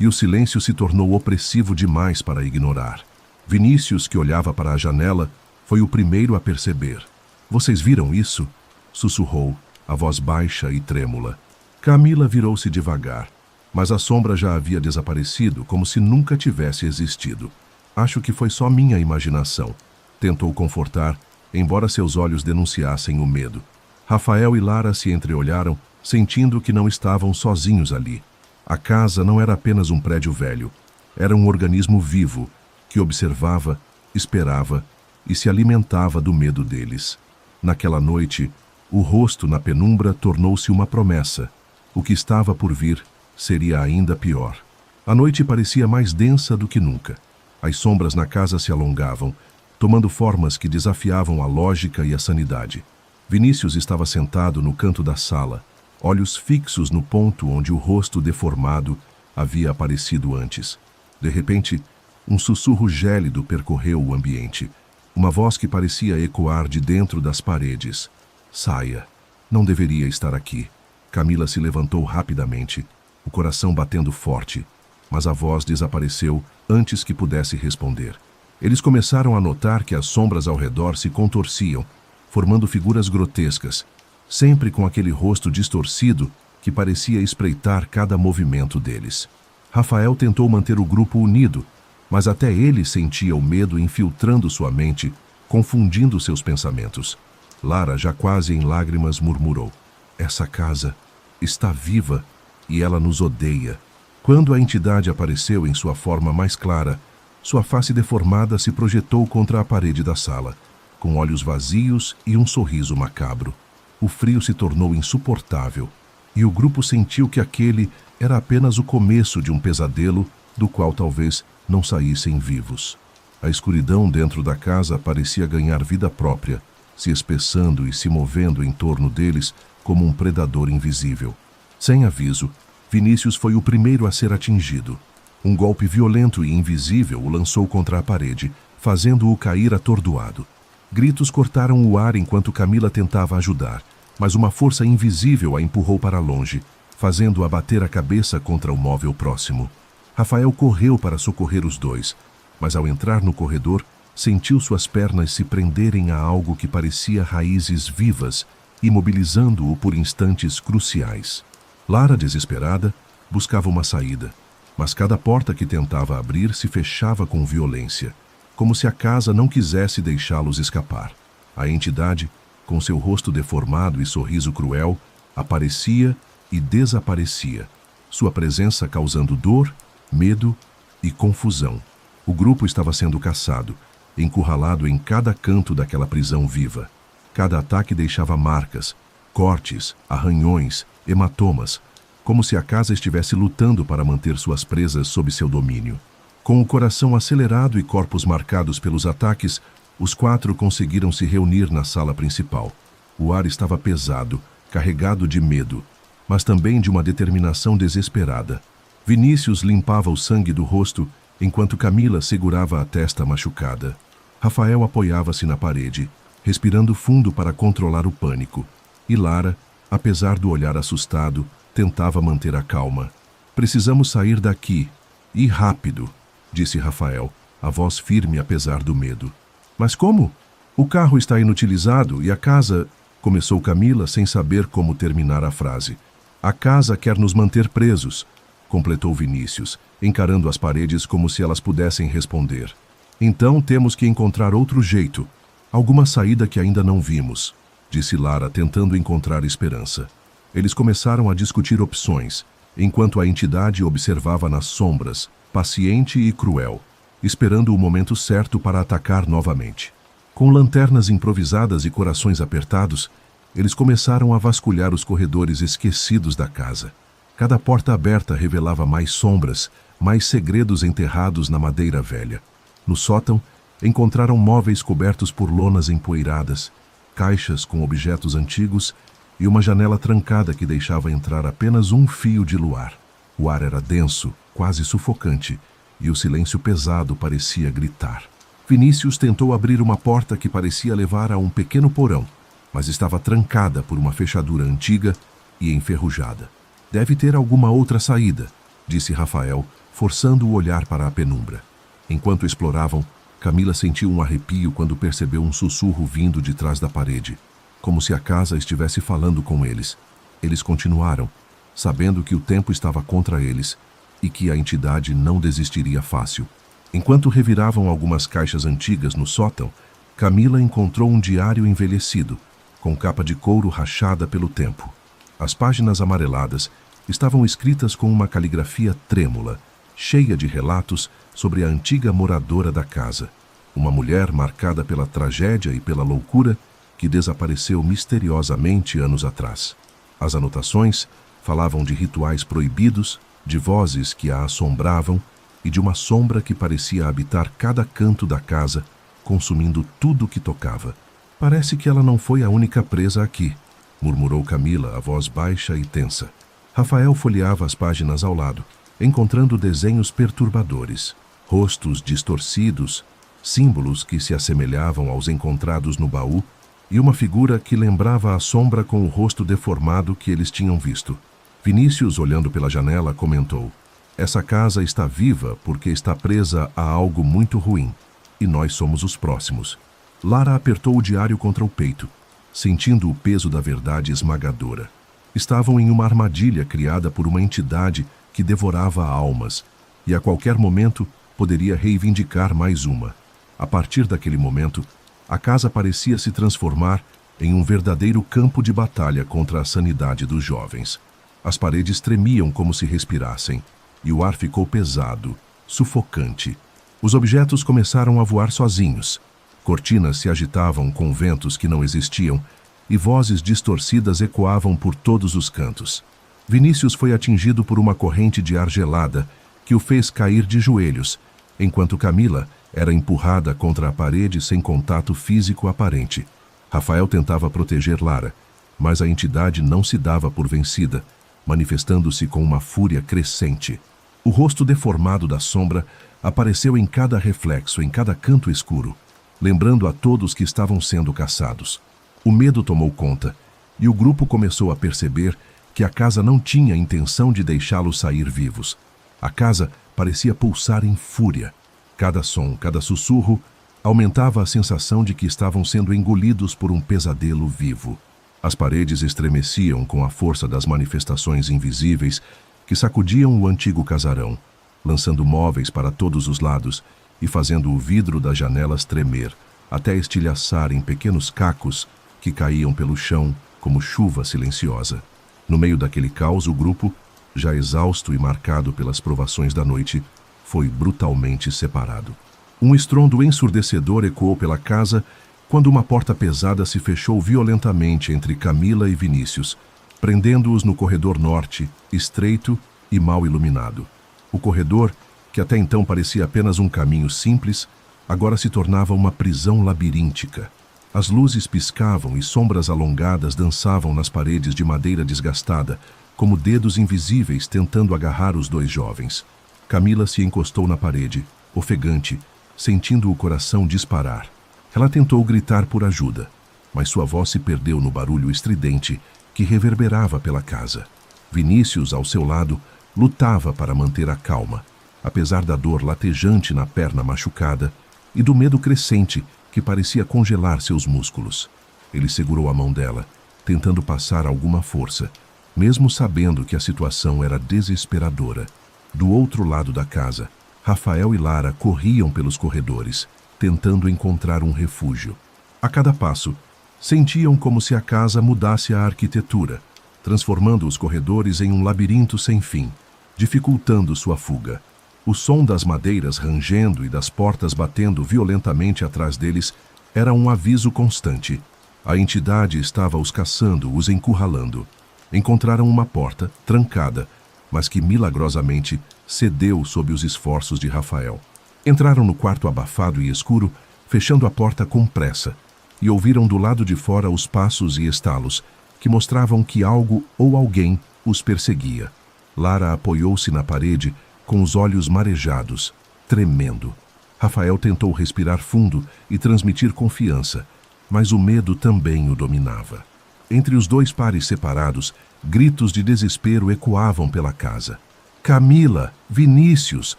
e o silêncio se tornou opressivo demais para ignorar. Vinícius, que olhava para a janela, foi o primeiro a perceber. "Vocês viram isso?" sussurrou, a voz baixa e trêmula. Camila virou-se devagar, mas a sombra já havia desaparecido, como se nunca tivesse existido. "Acho que foi só minha imaginação", tentou confortar, embora seus olhos denunciassem o medo. Rafael e Lara se entreolharam, sentindo que não estavam sozinhos ali. A casa não era apenas um prédio velho, era um organismo vivo, que observava, esperava e se alimentava do medo deles. Naquela noite, o rosto na penumbra tornou-se uma promessa. O que estava por vir seria ainda pior. A noite parecia mais densa do que nunca. As sombras na casa se alongavam, tomando formas que desafiavam a lógica e a sanidade. Vinícius estava sentado no canto da sala, olhos fixos no ponto onde o rosto deformado havia aparecido antes. De repente, um sussurro gélido percorreu o ambiente. Uma voz que parecia ecoar de dentro das paredes. "Saia. Não deveria estar aqui." Camila se levantou rapidamente, o coração batendo forte, mas a voz desapareceu antes que pudesse responder. Eles começaram a notar que as sombras ao redor se contorciam, formando figuras grotescas, sempre com aquele rosto distorcido que parecia espreitar cada movimento deles. Rafael tentou manter o grupo unido, mas até ele sentia o medo infiltrando sua mente, confundindo seus pensamentos. Lara, já quase em lágrimas, murmurou: "Essa casa está viva e ela nos odeia." Quando a entidade apareceu em sua forma mais clara, sua face deformada se projetou contra a parede da sala, com olhos vazios e um sorriso macabro. O frio se tornou insuportável, e o grupo sentiu que aquele era apenas o começo de um pesadelo do qual talvez não saíssem vivos. A escuridão dentro da casa parecia ganhar vida própria, se espessando e se movendo em torno deles como um predador invisível. Sem aviso, Vinícius foi o primeiro a ser atingido. Um golpe violento e invisível o lançou contra a parede, fazendo-o cair atordoado. Gritos cortaram o ar enquanto Camila tentava ajudar, mas uma força invisível a empurrou para longe, fazendo-a bater a cabeça contra o móvel próximo. Rafael correu para socorrer os dois, mas ao entrar no corredor, sentiu suas pernas se prenderem a algo que parecia raízes vivas, imobilizando-o por instantes cruciais. Lara, desesperada, buscava uma saída, mas cada porta que tentava abrir se fechava com violência, como se a casa não quisesse deixá-los escapar. A entidade, com seu rosto deformado e sorriso cruel, aparecia e desaparecia, sua presença causando dor, medo e confusão. O grupo estava sendo caçado, encurralado em cada canto daquela prisão viva. Cada ataque deixava marcas, cortes, arranhões, hematomas, como se a casa estivesse lutando para manter suas presas sob seu domínio. Com o coração acelerado e corpos marcados pelos ataques, os quatro conseguiram se reunir na sala principal. O ar estava pesado, carregado de medo, mas também de uma determinação desesperada. Vinícius limpava o sangue do rosto, enquanto Camila segurava a testa machucada. Rafael apoiava-se na parede, respirando fundo para controlar o pânico. E Lara, apesar do olhar assustado, tentava manter a calma. "Precisamos sair daqui, e rápido", disse Rafael, a voz firme apesar do medo. "Mas como? O carro está inutilizado e a casa..." começou Camila sem saber como terminar a frase. "A casa quer nos manter presos", completou Vinícius, encarando as paredes como se elas pudessem responder. "Então temos que encontrar outro jeito, alguma saída que ainda não vimos", disse Lara, tentando encontrar esperança. Eles começaram a discutir opções, enquanto a entidade observava nas sombras, paciente e cruel, esperando o momento certo para atacar novamente. Com lanternas improvisadas e corações apertados, eles começaram a vasculhar os corredores esquecidos da casa. Cada porta aberta revelava mais sombras, mais segredos enterrados na madeira velha. No sótão, encontraram móveis cobertos por lonas empoeiradas, caixas com objetos antigos e uma janela trancada que deixava entrar apenas um fio de luar. O ar era denso, quase sufocante, e o silêncio pesado parecia gritar. Vinícius tentou abrir uma porta que parecia levar a um pequeno porão, mas estava trancada por uma fechadura antiga e enferrujada. Deve ter alguma outra saída, disse Rafael, forçando o olhar para a penumbra. Enquanto exploravam, Camila sentiu um arrepio quando percebeu um sussurro vindo de trás da parede, como se a casa estivesse falando com eles. Eles continuaram, sabendo que o tempo estava contra eles e que a entidade não desistiria fácil. Enquanto reviravam algumas caixas antigas no sótão, Camila encontrou um diário envelhecido, com capa de couro rachada pelo tempo. As páginas amareladas estavam escritas com uma caligrafia trêmula, cheia de relatos sobre a antiga moradora da casa, uma mulher marcada pela tragédia e pela loucura que desapareceu misteriosamente anos atrás. As anotações falavam de rituais proibidos, de vozes que a assombravam e de uma sombra que parecia habitar cada canto da casa, consumindo tudo que tocava. Parece que ela não foi a única presa aqui, murmurou Camila, a voz baixa e tensa. Rafael folheava as páginas ao lado, encontrando desenhos perturbadores, rostos distorcidos, símbolos que se assemelhavam aos encontrados no baú e uma figura que lembrava a sombra com o rosto deformado que eles tinham visto. Vinícius, olhando pela janela, comentou: "Essa casa está viva porque está presa a algo muito ruim, e nós somos os próximos." Lara apertou o diário contra o peito, sentindo o peso da verdade esmagadora. Estavam em uma armadilha criada por uma entidade que devorava almas, e a qualquer momento poderia reivindicar mais uma. A partir daquele momento, a casa parecia se transformar em um verdadeiro campo de batalha contra a sanidade dos jovens. As paredes tremiam como se respirassem, e o ar ficou pesado, sufocante. Os objetos começaram a voar sozinhos. Cortinas se agitavam com ventos que não existiam, e vozes distorcidas ecoavam por todos os cantos. Vinícius foi atingido por uma corrente de ar gelada que o fez cair de joelhos, enquanto Camila era empurrada contra a parede sem contato físico aparente. Rafael tentava proteger Lara, mas a entidade não se dava por vencida, manifestando-se com uma fúria crescente. O rosto deformado da sombra apareceu em cada reflexo, em cada canto escuro, lembrando a todos que estavam sendo caçados. O medo tomou conta, e o grupo começou a perceber que a casa não tinha intenção de deixá-los sair vivos. A casa parecia pulsar em fúria. Cada som, cada sussurro, aumentava a sensação de que estavam sendo engolidos por um pesadelo vivo. As paredes estremeciam com a força das manifestações invisíveis que sacudiam o antigo casarão, lançando móveis para todos os lados e fazendo o vidro das janelas tremer, até estilhaçar em pequenos cacos que caíam pelo chão como chuva silenciosa. No meio daquele caos, o grupo, já exausto e marcado pelas provações da noite, foi brutalmente separado. Um estrondo ensurdecedor ecoou pela casa quando uma porta pesada se fechou violentamente entre Camila e Vinícius, prendendo-os no corredor norte, estreito e mal iluminado. O corredor, que até então parecia apenas um caminho simples, agora se tornava uma prisão labiríntica. As luzes piscavam e sombras alongadas dançavam nas paredes de madeira desgastada, como dedos invisíveis tentando agarrar os dois jovens. Camila se encostou na parede, ofegante, sentindo o coração disparar. Ela tentou gritar por ajuda, mas sua voz se perdeu no barulho estridente que reverberava pela casa. Vinícius, ao seu lado, lutava para manter a calma, apesar da dor latejante na perna machucada e do medo crescente que parecia congelar seus músculos. Ele segurou a mão dela, tentando passar alguma força, mesmo sabendo que a situação era desesperadora. Do outro lado da casa, Rafael e Lara corriam pelos corredores, tentando encontrar um refúgio. A cada passo, sentiam como se a casa mudasse a arquitetura, transformando os corredores em um labirinto sem fim, dificultando sua fuga. O som das madeiras rangendo e das portas batendo violentamente atrás deles era um aviso constante. A entidade estava os caçando, os encurralando. Encontraram uma porta, trancada, mas que milagrosamente cedeu sob os esforços de Rafael. Entraram no quarto abafado e escuro, fechando a porta com pressa, e ouviram do lado de fora os passos e estalos, que mostravam que algo ou alguém os perseguia. Lara apoiou-se na parede com os olhos marejados, tremendo. Rafael tentou respirar fundo e transmitir confiança, mas o medo também o dominava. Entre os dois pares separados, gritos de desespero ecoavam pela casa. "Camila, Vinícius,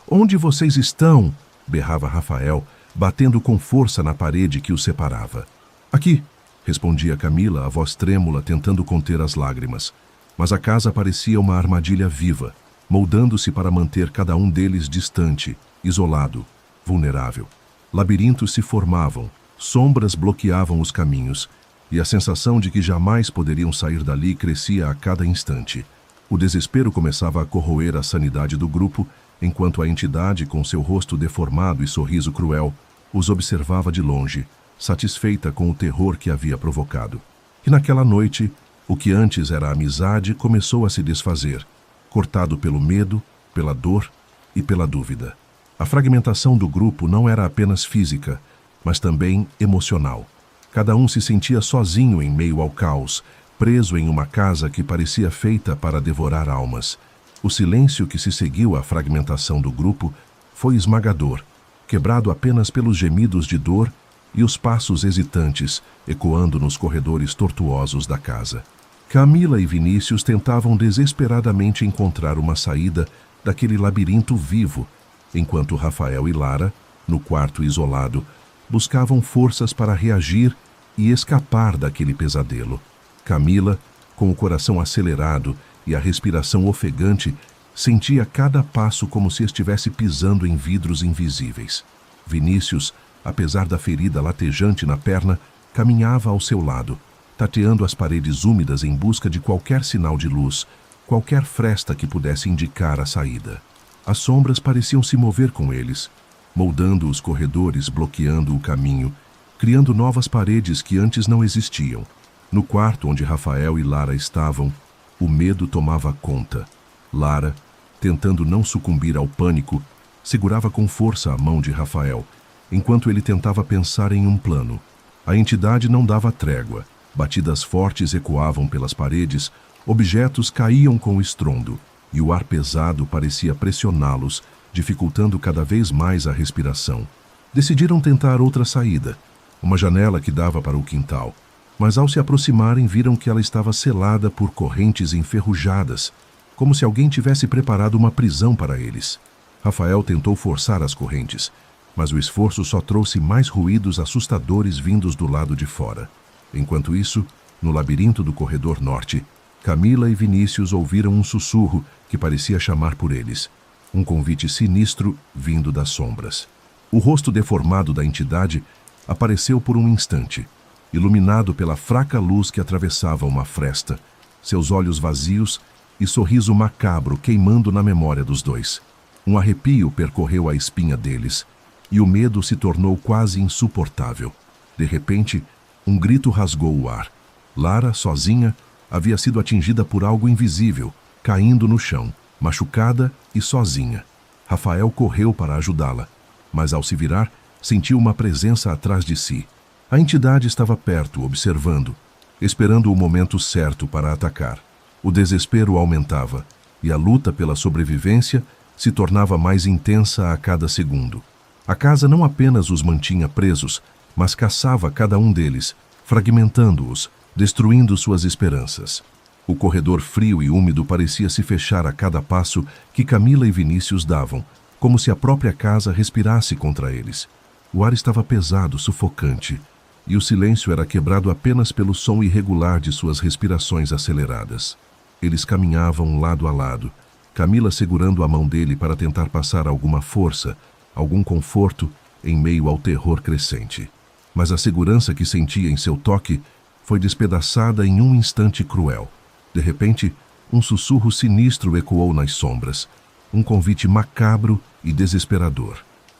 onde vocês estão?" berrava Rafael, batendo com força na parede que os separava. "Aqui", respondia Camila, a voz trêmula, tentando conter as lágrimas. Mas a casa parecia uma armadilha viva, moldando-se para manter cada um deles distante, isolado, vulnerável. Labirintos se formavam, sombras bloqueavam os caminhos, e a sensação de que jamais poderiam sair dali crescia a cada instante. O desespero começava a corroer a sanidade do grupo, enquanto a entidade, com seu rosto deformado e sorriso cruel, os observava de longe, satisfeita com o terror que havia provocado. E naquela noite, o que antes era amizade começou a se desfazer, cortado pelo medo, pela dor e pela dúvida. A fragmentação do grupo não era apenas física, mas também emocional. Cada um se sentia sozinho em meio ao caos, preso em uma casa que parecia feita para devorar almas. O silêncio que se seguiu à fragmentação do grupo foi esmagador, quebrado apenas pelos gemidos de dor e os passos hesitantes ecoando nos corredores tortuosos da casa. Camila e Vinícius tentavam desesperadamente encontrar uma saída daquele labirinto vivo, enquanto Rafael e Lara, no quarto isolado, buscavam forças para reagir e escapar daquele pesadelo. Camila, com o coração acelerado e a respiração ofegante, sentia cada passo como se estivesse pisando em vidros invisíveis. Vinícius, apesar da ferida latejante na perna, caminhava ao seu lado, tateando as paredes úmidas em busca de qualquer sinal de luz, qualquer fresta que pudesse indicar a saída. As sombras pareciam se mover com eles, moldando os corredores, bloqueando o caminho, criando novas paredes que antes não existiam. No quarto onde Rafael e Lara estavam, o medo tomava conta. Lara, tentando não sucumbir ao pânico, segurava com força a mão de Rafael, enquanto ele tentava pensar em um plano. A entidade não dava trégua. Batidas fortes ecoavam pelas paredes, objetos caíam com estrondo, e o ar pesado parecia pressioná-los, dificultando cada vez mais a respiração. Decidiram tentar outra saída, uma janela que dava para o quintal, mas ao se aproximarem viram que ela estava selada por correntes enferrujadas, como se alguém tivesse preparado uma prisão para eles. Rafael tentou forçar as correntes, mas o esforço só trouxe mais ruídos assustadores vindos do lado de fora. Enquanto isso, no labirinto do corredor norte, Camila e Vinícius ouviram um sussurro que parecia chamar por eles, um convite sinistro vindo das sombras. O rosto deformado da entidade apareceu por um instante, iluminado pela fraca luz que atravessava uma fresta, seus olhos vazios e sorriso macabro queimando na memória dos dois. Um arrepio percorreu a espinha deles, e o medo se tornou quase insuportável. De repente, um grito rasgou o ar. Lara, sozinha, havia sido atingida por algo invisível, caindo no chão, machucada e sozinha. Rafael correu para ajudá-la, mas ao se virar, sentiu uma presença atrás de si. A entidade estava perto, observando, esperando o momento certo para atacar. O desespero aumentava, e a luta pela sobrevivência se tornava mais intensa a cada segundo. A casa não apenas os mantinha presos, mas caçava cada um deles, fragmentando-os, destruindo suas esperanças. O corredor frio e úmido parecia se fechar a cada passo que Camila e Vinícius davam, como se a própria casa respirasse contra eles. O ar estava pesado, sufocante, e o silêncio era quebrado apenas pelo som irregular de suas respirações aceleradas. Eles caminhavam lado a lado, Camila segurando a mão dele para tentar passar alguma força, algum conforto em meio ao terror crescente. Mas a segurança que sentia em seu toque foi despedaçada em um instante cruel. De repente, um sussurro sinistro ecoou nas sombras, um convite macabro e desesperador.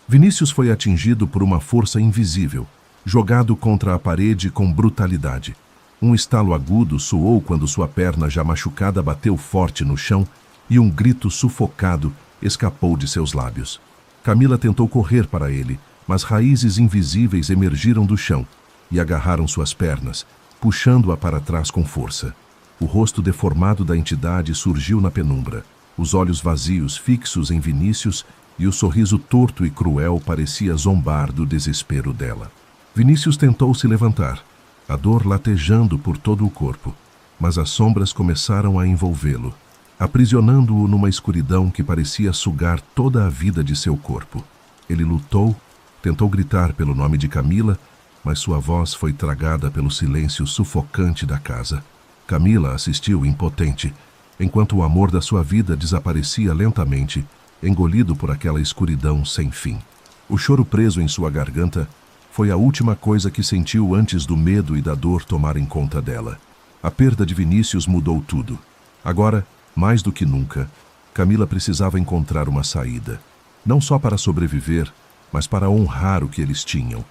Vinícius foi atingido por uma força invisível, jogado contra a parede com brutalidade. Um estalo agudo soou quando sua perna já machucada bateu forte no chão e um grito sufocado escapou de seus lábios. Camila tentou correr para ele, mas raízes invisíveis emergiram do chão e agarraram suas pernas, puxando-a para trás com força. O rosto deformado da entidade surgiu na penumbra, os olhos vazios fixos em Vinícius e o sorriso torto e cruel parecia zombar do desespero dela. Vinícius tentou se levantar, a dor latejando por todo o corpo, mas as sombras começaram a envolvê-lo, aprisionando-o numa escuridão que parecia sugar toda a vida de seu corpo. Ele lutou, tentou gritar pelo nome de Camila, mas sua voz foi tragada pelo silêncio sufocante da casa. Camila assistiu impotente, enquanto o amor da sua vida desaparecia lentamente, engolido por aquela escuridão sem fim. O choro preso em sua garganta foi a última coisa que sentiu antes do medo e da dor tomarem conta dela. A perda de Vinícius mudou tudo. Agora, mais do que nunca, Camila precisava encontrar uma saída, não só para sobreviver, mas para honrar o que eles tinham,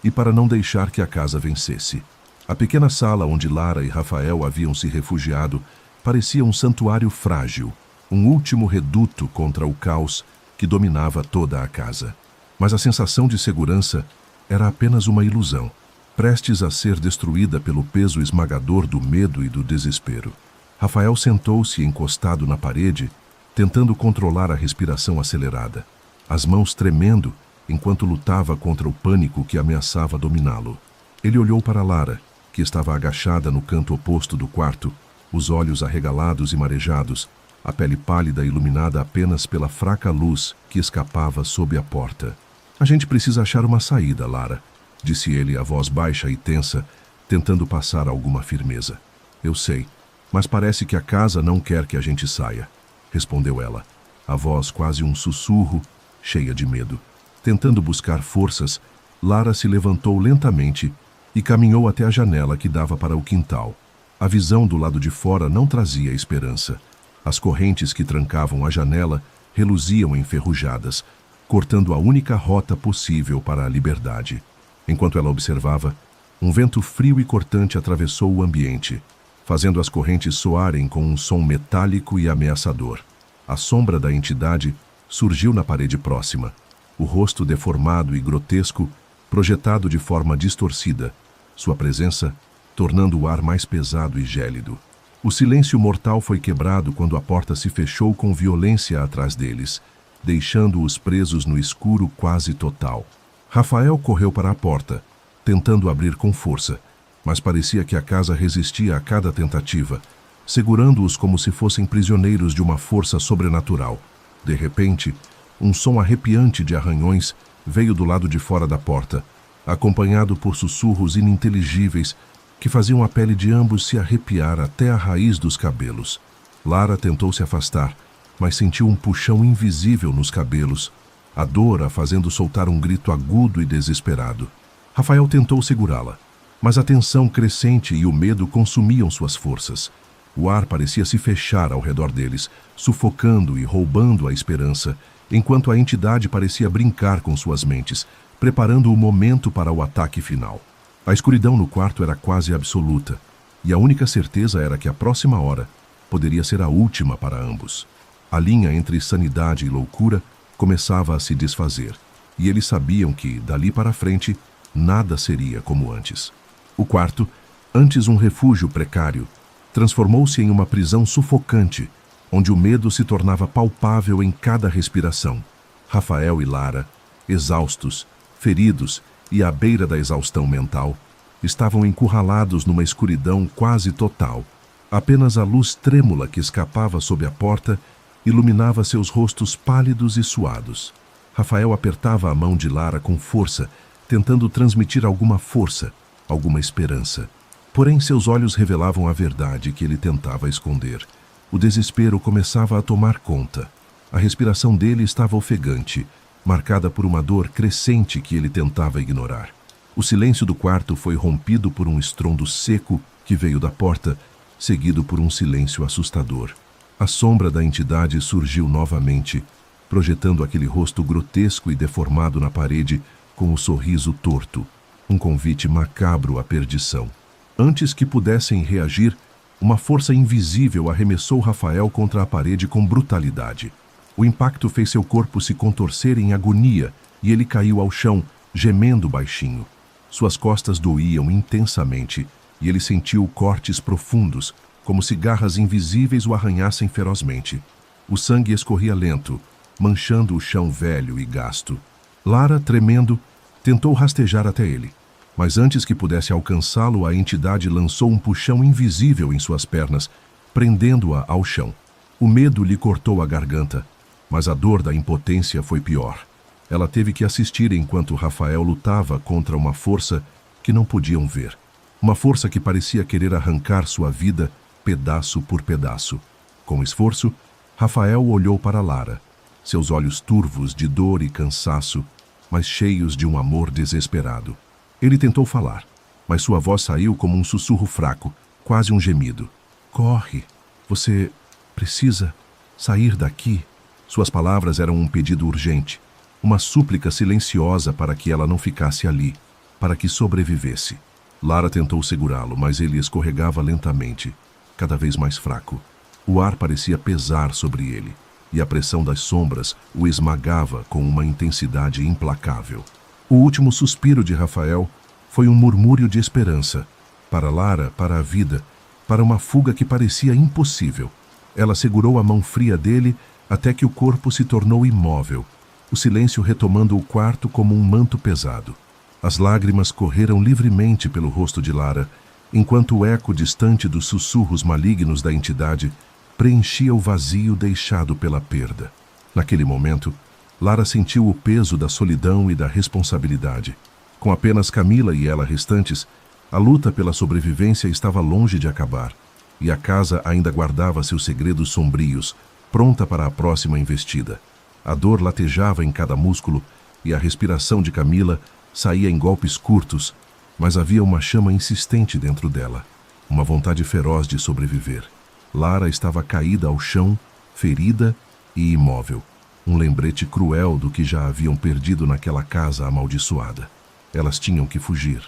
e para não deixar que a casa vencesse. A pequena sala onde Lara e Rafael haviam se refugiado parecia um santuário frágil, um último reduto contra o caos que dominava toda a casa. Mas a sensação de segurança era apenas uma ilusão, prestes a ser destruída pelo peso esmagador do medo e do desespero. Rafael sentou-se encostado na parede, tentando controlar a respiração acelerada, as mãos tremendo enquanto lutava contra o pânico que ameaçava dominá-lo. Ele olhou para Lara, que estava agachada no canto oposto do quarto, os olhos arregalados e marejados, a pele pálida iluminada apenas pela fraca luz que escapava sob a porta. "A gente precisa achar uma saída, Lara", disse ele, a voz baixa e tensa, tentando passar alguma firmeza. "Eu sei, mas parece que a casa não quer que a gente saia", respondeu ela, a voz quase um sussurro, cheia de medo. Tentando buscar forças, Lara se levantou lentamente e caminhou até a janela que dava para o quintal. A visão do lado de fora não trazia esperança. As correntes que trancavam a janela reluziam enferrujadas, cortando a única rota possível para a liberdade. Enquanto ela observava, um vento frio e cortante atravessou o ambiente, fazendo as correntes soarem com um som metálico e ameaçador. A sombra da entidade surgiu na parede próxima, o rosto deformado e grotesco, projetado de forma distorcida, sua presença tornando o ar mais pesado e gélido. O silêncio mortal foi quebrado quando a porta se fechou com violência atrás deles, deixando-os presos no escuro quase total. Rafael correu para a porta, tentando abrir com força, mas parecia que a casa resistia a cada tentativa, segurando-os como se fossem prisioneiros de uma força sobrenatural. De repente, um som arrepiante de arranhões veio do lado de fora da porta, acompanhado por sussurros ininteligíveis que faziam a pele de ambos se arrepiar até a raiz dos cabelos. Lara tentou se afastar, mas sentiu um puxão invisível nos cabelos, a dor a fazendo soltar um grito agudo e desesperado. Rafael tentou segurá-la, mas a tensão crescente e o medo consumiam suas forças. O ar parecia se fechar ao redor deles, sufocando e roubando a esperança, enquanto a entidade parecia brincar com suas mentes, preparando o momento para o ataque final. A escuridão no quarto era quase absoluta, e a única certeza era que a próxima hora poderia ser a última para ambos. A linha entre sanidade e loucura começava a se desfazer, e eles sabiam que, dali para frente, nada seria como antes. O quarto, antes um refúgio precário, transformou-se em uma prisão sufocante, onde o medo se tornava palpável em cada respiração. Rafael e Lara, exaustos, feridos e à beira da exaustão mental, estavam encurralados numa escuridão quase total. Apenas a luz trêmula que escapava sob a porta iluminava seus rostos pálidos e suados. Rafael apertava a mão de Lara com força, tentando transmitir alguma força, alguma esperança. Porém, seus olhos revelavam a verdade que ele tentava esconder. O desespero começava a tomar conta. A respiração dele estava ofegante, marcada por uma dor crescente que ele tentava ignorar. O silêncio do quarto foi rompido por um estrondo seco que veio da porta, seguido por um silêncio assustador. A sombra da entidade surgiu novamente, projetando aquele rosto grotesco e deformado na parede com o sorriso torto, um convite macabro à perdição. Antes que pudessem reagir, uma força invisível arremessou Rafael contra a parede com brutalidade. O impacto fez seu corpo se contorcer em agonia e ele caiu ao chão, gemendo baixinho. Suas costas doíam intensamente e ele sentiu cortes profundos, como se garras invisíveis o arranhassem ferozmente. O sangue escorria lento, manchando o chão velho e gasto. Lara, tremendo, tentou rastejar até ele, mas antes que pudesse alcançá-lo, a entidade lançou um puxão invisível em suas pernas, prendendo-a ao chão. O medo lhe cortou a garganta, mas a dor da impotência foi pior. Ela teve que assistir enquanto Rafael lutava contra uma força que não podiam ver. Uma força que parecia querer arrancar sua vida pedaço por pedaço. Com esforço, Rafael olhou para Lara, seus olhos turvos de dor e cansaço, mas cheios de um amor desesperado. Ele tentou falar, mas sua voz saiu como um sussurro fraco, quase um gemido. Corre, você precisa sair daqui. Suas palavras eram um pedido urgente, uma súplica silenciosa para que ela não ficasse ali, para que sobrevivesse. Lara tentou segurá-lo, mas ele escorregava lentamente, cada vez mais fraco. O ar parecia pesar sobre ele, e a pressão das sombras o esmagava com uma intensidade implacável. O último suspiro de Rafael foi um murmúrio de esperança. Para Lara, para a vida, para uma fuga que parecia impossível. Ela segurou a mão fria dele até que o corpo se tornou imóvel, o silêncio retomando o quarto como um manto pesado. As lágrimas correram livremente pelo rosto de Lara, enquanto o eco distante dos sussurros malignos da entidade preenchia o vazio deixado pela perda. Naquele momento, Lara sentiu o peso da solidão e da responsabilidade. Com apenas Camila e ela restantes, a luta pela sobrevivência estava longe de acabar, e a casa ainda guardava seus segredos sombrios, pronta para a próxima investida. A dor latejava em cada músculo e a respiração de Camila saía em golpes curtos, mas havia uma chama insistente dentro dela, uma vontade feroz de sobreviver. Lara estava caída ao chão, ferida e imóvel, um lembrete cruel do que já haviam perdido naquela casa amaldiçoada. Elas tinham que fugir.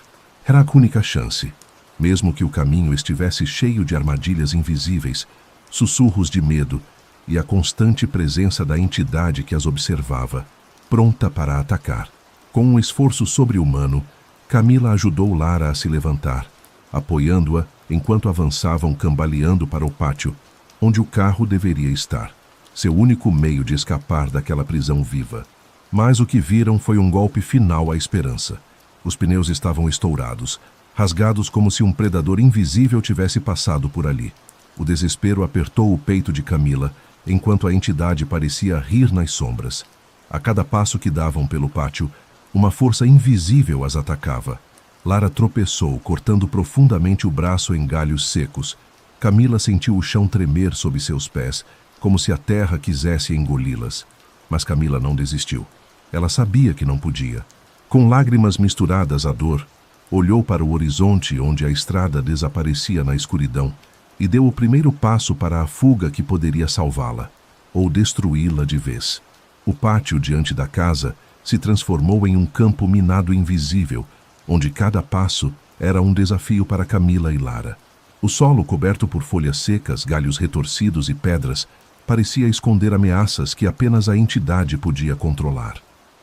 Era a única chance, mesmo que o caminho estivesse cheio de armadilhas invisíveis, sussurros de medo e a constante presença da entidade que as observava, pronta para atacar. Com um esforço sobre-humano, Camila ajudou Lara a se levantar, apoiando-a enquanto avançavam cambaleando para o pátio, onde o carro deveria estar, seu único meio de escapar daquela prisão viva. Mas o que viram foi um golpe final à esperança. Os pneus estavam estourados, rasgados como se um predador invisível tivesse passado por ali. O desespero apertou o peito de Camila, enquanto a entidade parecia rir nas sombras. A cada passo que davam pelo pátio, uma força invisível as atacava. Lara tropeçou, cortando profundamente o braço em galhos secos. Camila sentiu o chão tremer sob seus pés, como se a terra quisesse engoli-las. Mas Camila não desistiu. Ela sabia que não podia. Com lágrimas misturadas à dor, olhou para o horizonte onde a estrada desaparecia na escuridão e deu o primeiro passo para a fuga que poderia salvá-la, ou destruí-la de vez. O pátio diante da casa se transformou em um campo minado invisível, onde cada passo era um desafio para Camila e Lara. O solo, coberto por folhas secas, galhos retorcidos e pedras, parecia esconder ameaças que apenas a entidade podia controlar.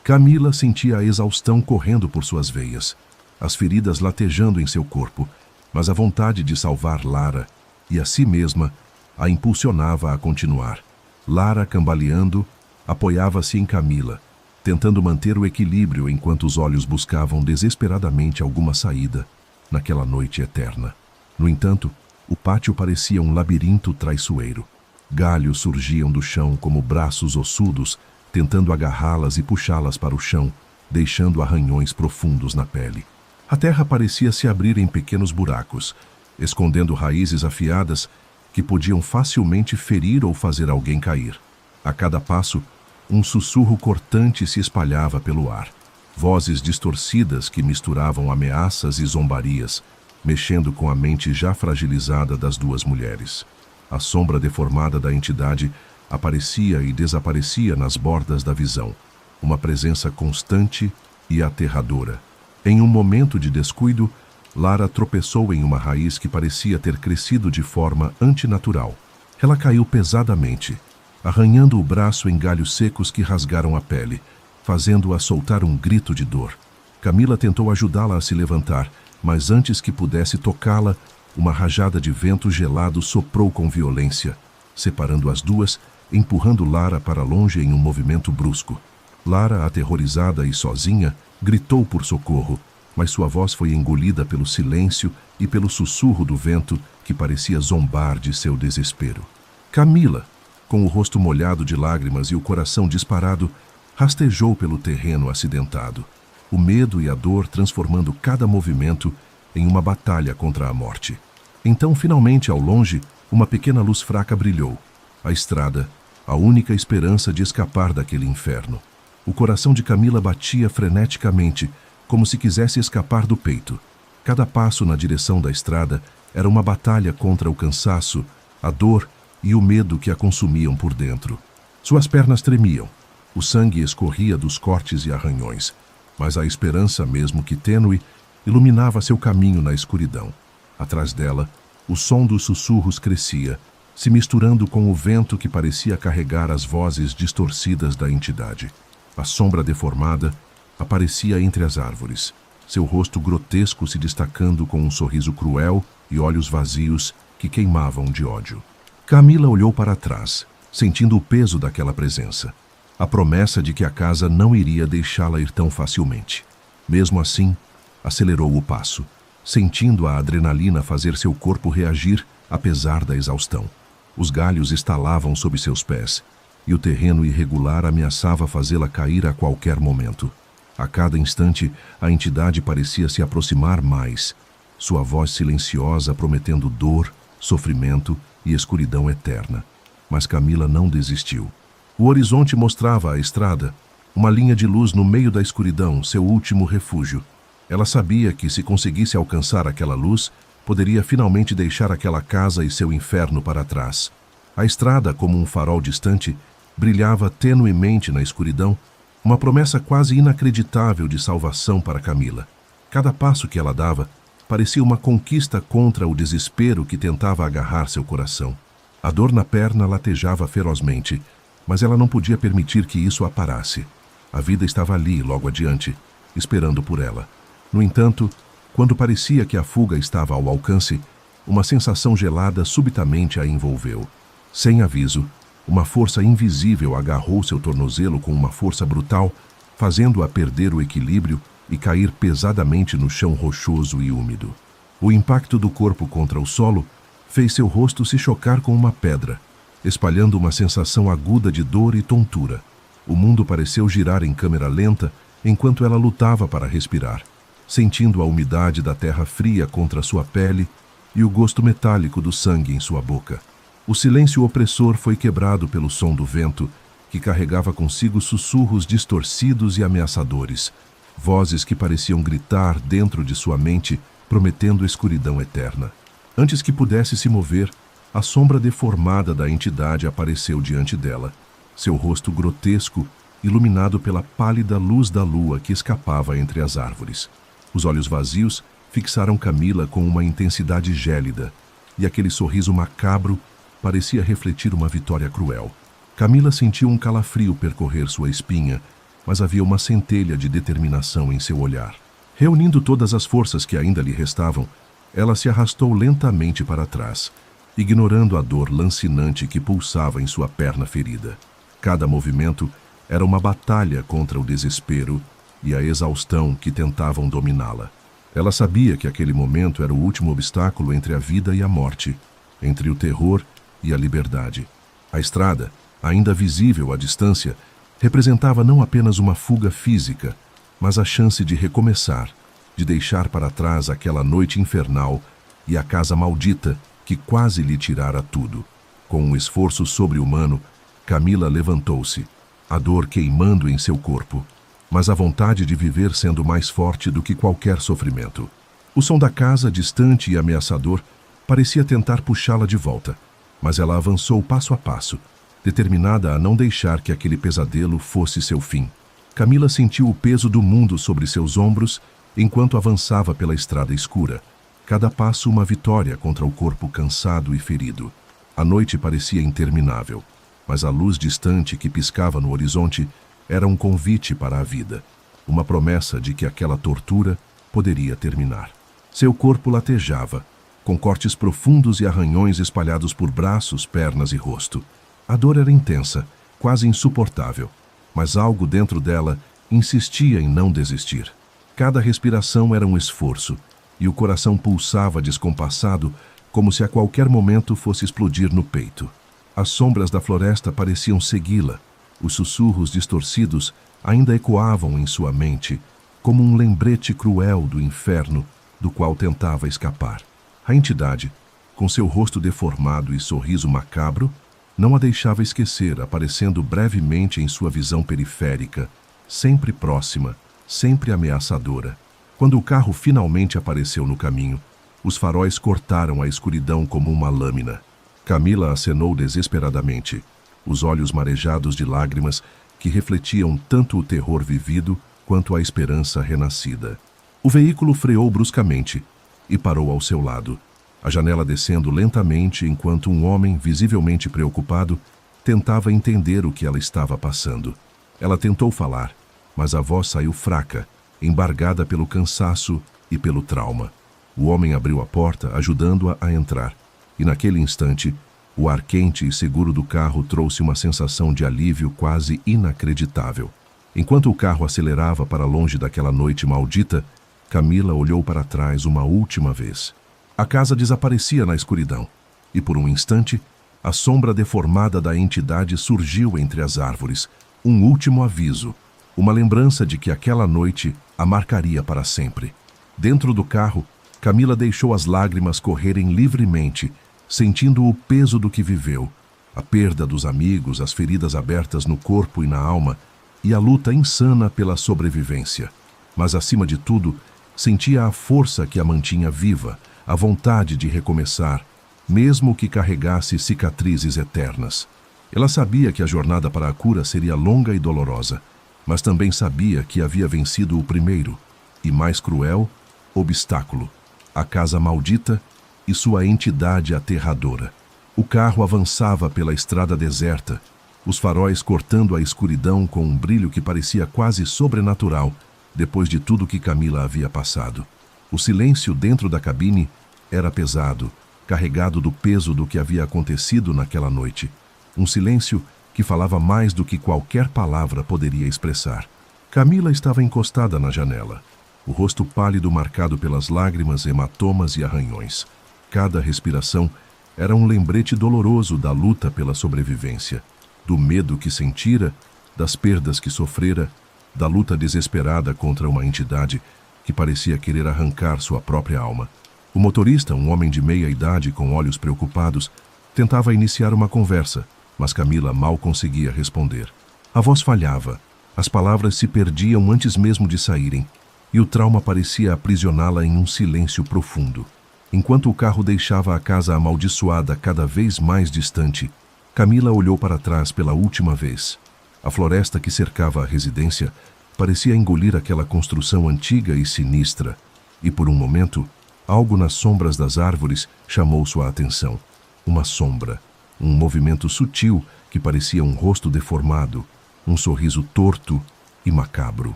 Camila sentia a exaustão correndo por suas veias, as feridas latejando em seu corpo, mas a vontade de salvar Lara e a si mesma a impulsionava a continuar. Lara, cambaleando, apoiava-se em Camila, tentando manter o equilíbrio enquanto os olhos buscavam desesperadamente alguma saída naquela noite eterna. No entanto, o pátio parecia um labirinto traiçoeiro. Galhos surgiam do chão como braços ossudos, tentando agarrá-las e puxá-las para o chão, deixando arranhões profundos na pele. A terra parecia se abrir em pequenos buracos, escondendo raízes afiadas que podiam facilmente ferir ou fazer alguém cair. A cada passo, um sussurro cortante se espalhava pelo ar. Vozes distorcidas que misturavam ameaças e zombarias, mexendo com a mente já fragilizada das duas mulheres. A sombra deformada da entidade aparecia e desaparecia nas bordas da visão, uma presença constante e aterradora. Em um momento de descuido, Lara tropeçou em uma raiz que parecia ter crescido de forma antinatural. Ela caiu pesadamente, arranhando o braço em galhos secos que rasgaram a pele, fazendo-a soltar um grito de dor. Camila tentou ajudá-la a se levantar, mas antes que pudesse tocá-la, uma rajada de vento gelado soprou com violência, separando as duas, empurrando Lara para longe em um movimento brusco. Lara, aterrorizada e sozinha, gritou por socorro, mas sua voz foi engolida pelo silêncio e pelo sussurro do vento que parecia zombar de seu desespero. Camila, com o rosto molhado de lágrimas e o coração disparado, rastejou pelo terreno acidentado, o medo e a dor transformando cada movimento em uma batalha contra a morte. Então, finalmente, ao longe, uma pequena luz fraca brilhou. A estrada, a única esperança de escapar daquele inferno. O coração de Camila batia freneticamente, como se quisesse escapar do peito. Cada passo na direção da estrada era uma batalha contra o cansaço, a dor e o medo que a consumiam por dentro. Suas pernas tremiam, o sangue escorria dos cortes e arranhões, mas a esperança, mesmo que tênue, iluminava seu caminho na escuridão. Atrás dela, o som dos sussurros crescia, se misturando com o vento que parecia carregar as vozes distorcidas da entidade. A sombra deformada aparecia entre as árvores, seu rosto grotesco se destacando com um sorriso cruel e olhos vazios que queimavam de ódio. Camila olhou para trás, sentindo o peso daquela presença, a promessa de que a casa não iria deixá-la ir tão facilmente. Mesmo assim, acelerou o passo, sentindo a adrenalina fazer seu corpo reagir apesar da exaustão. Os galhos estalavam sob seus pés, e o terreno irregular ameaçava fazê-la cair a qualquer momento. A cada instante, a entidade parecia se aproximar mais, sua voz silenciosa prometendo dor, sofrimento e escuridão eterna. Mas Camila não desistiu. O horizonte mostrava a estrada, uma linha de luz no meio da escuridão, seu último refúgio. Ela sabia que, se conseguisse alcançar aquela luz, poderia finalmente deixar aquela casa e seu inferno para trás. A estrada, como um farol distante, brilhava tenuemente na escuridão, uma promessa quase inacreditável de salvação para Camila. Cada passo que ela dava parecia uma conquista contra o desespero que tentava agarrar seu coração. A dor na perna latejava ferozmente, mas ela não podia permitir que isso a parasse. A vida estava ali, logo adiante, esperando por ela. No entanto, quando parecia que a fuga estava ao alcance, uma sensação gelada subitamente a envolveu. Sem aviso, uma força invisível agarrou seu tornozelo com uma força brutal, fazendo-a perder o equilíbrio e cair pesadamente no chão rochoso e úmido. O impacto do corpo contra o solo fez seu rosto se chocar com uma pedra, espalhando uma sensação aguda de dor e tontura. O mundo pareceu girar em câmera lenta enquanto ela lutava para respirar, sentindo a umidade da terra fria contra sua pele e o gosto metálico do sangue em sua boca. O silêncio opressor foi quebrado pelo som do vento, que carregava consigo sussurros distorcidos e ameaçadores, vozes que pareciam gritar dentro de sua mente, prometendo escuridão eterna. Antes que pudesse se mover, a sombra deformada da entidade apareceu diante dela, seu rosto grotesco, iluminado pela pálida luz da lua que escapava entre as árvores. Os olhos vazios fixaram Camila com uma intensidade gélida, e aquele sorriso macabro parecia refletir uma vitória cruel. Camila sentiu um calafrio percorrer sua espinha, mas havia uma centelha de determinação em seu olhar. Reunindo todas as forças que ainda lhe restavam, ela se arrastou lentamente para trás, ignorando a dor lancinante que pulsava em sua perna ferida. Cada movimento era uma batalha contra o desespero e a exaustão que tentavam dominá-la. Ela sabia que aquele momento era o último obstáculo entre a vida e a morte, entre o terror e a liberdade. A estrada, ainda visível à distância, representava não apenas uma fuga física, mas a chance de recomeçar, de deixar para trás aquela noite infernal e a casa maldita que quase lhe tirara tudo. Com um esforço sobre-humano, Camila levantou-se, a dor queimando em seu corpo, mas a vontade de viver sendo mais forte do que qualquer sofrimento. O som da casa, distante e ameaçador, parecia tentar puxá-la de volta, mas ela avançou passo a passo, determinada a não deixar que aquele pesadelo fosse seu fim. Camila sentiu o peso do mundo sobre seus ombros enquanto avançava pela estrada escura, cada passo uma vitória contra o corpo cansado e ferido. A noite parecia interminável, mas a luz distante que piscava no horizonte era um convite para a vida, uma promessa de que aquela tortura poderia terminar. Seu corpo latejava, com cortes profundos e arranhões espalhados por braços, pernas e rosto. A dor era intensa, quase insuportável, mas algo dentro dela insistia em não desistir. Cada respiração era um esforço, e o coração pulsava descompassado, como se a qualquer momento fosse explodir no peito. As sombras da floresta pareciam segui-la. Os sussurros distorcidos ainda ecoavam em sua mente, como um lembrete cruel do inferno do qual tentava escapar. A entidade, com seu rosto deformado e sorriso macabro, não a deixava esquecer, aparecendo brevemente em sua visão periférica, sempre próxima, sempre ameaçadora. Quando o carro finalmente apareceu no caminho, os faróis cortaram a escuridão como uma lâmina. Camila acenou desesperadamente, os olhos marejados de lágrimas que refletiam tanto o terror vivido quanto a esperança renascida. O veículo freou bruscamente e parou ao seu lado, a janela descendo lentamente enquanto um homem, visivelmente preocupado, tentava entender o que ela estava passando. Ela tentou falar, mas a voz saiu fraca, embargada pelo cansaço e pelo trauma. O homem abriu a porta, ajudando-a a entrar, e naquele instante, o ar quente e seguro do carro trouxe uma sensação de alívio quase inacreditável. Enquanto o carro acelerava para longe daquela noite maldita, Camila olhou para trás uma última vez. A casa desaparecia na escuridão, e por um instante, a sombra deformada da entidade surgiu entre as árvores, um último aviso, uma lembrança de que aquela noite a marcaria para sempre. Dentro do carro, Camila deixou as lágrimas correrem livremente, sentindo o peso do que viveu, a perda dos amigos, as feridas abertas no corpo e na alma, e a luta insana pela sobrevivência. Mas, acima de tudo, sentia a força que a mantinha viva, a vontade de recomeçar, mesmo que carregasse cicatrizes eternas. Ela sabia que a jornada para a cura seria longa e dolorosa, mas também sabia que havia vencido o primeiro, e mais cruel, obstáculo, a casa maldita e sua entidade aterradora. O carro avançava pela estrada deserta, os faróis cortando a escuridão com um brilho que parecia quase sobrenatural, depois de tudo que Camila havia passado. O silêncio dentro da cabine era pesado, carregado do peso do que havia acontecido naquela noite. Um silêncio que falava mais do que qualquer palavra poderia expressar. Camila estava encostada na janela, o rosto pálido marcado pelas lágrimas, hematomas e arranhões. Cada respiração era um lembrete doloroso da luta pela sobrevivência, do medo que sentira, das perdas que sofrera, da luta desesperada contra uma entidade que parecia querer arrancar sua própria alma. O motorista, um homem de meia idade com olhos preocupados, tentava iniciar uma conversa, mas Camila mal conseguia responder. A voz falhava, as palavras se perdiam antes mesmo de saírem, e o trauma parecia aprisioná-la em um silêncio profundo. Enquanto o carro deixava a casa amaldiçoada cada vez mais distante, Camila olhou para trás pela última vez. A floresta que cercava a residência parecia engolir aquela construção antiga e sinistra, e por um momento, algo nas sombras das árvores chamou sua atenção. Uma sombra, um movimento sutil que parecia um rosto deformado, um sorriso torto e macabro.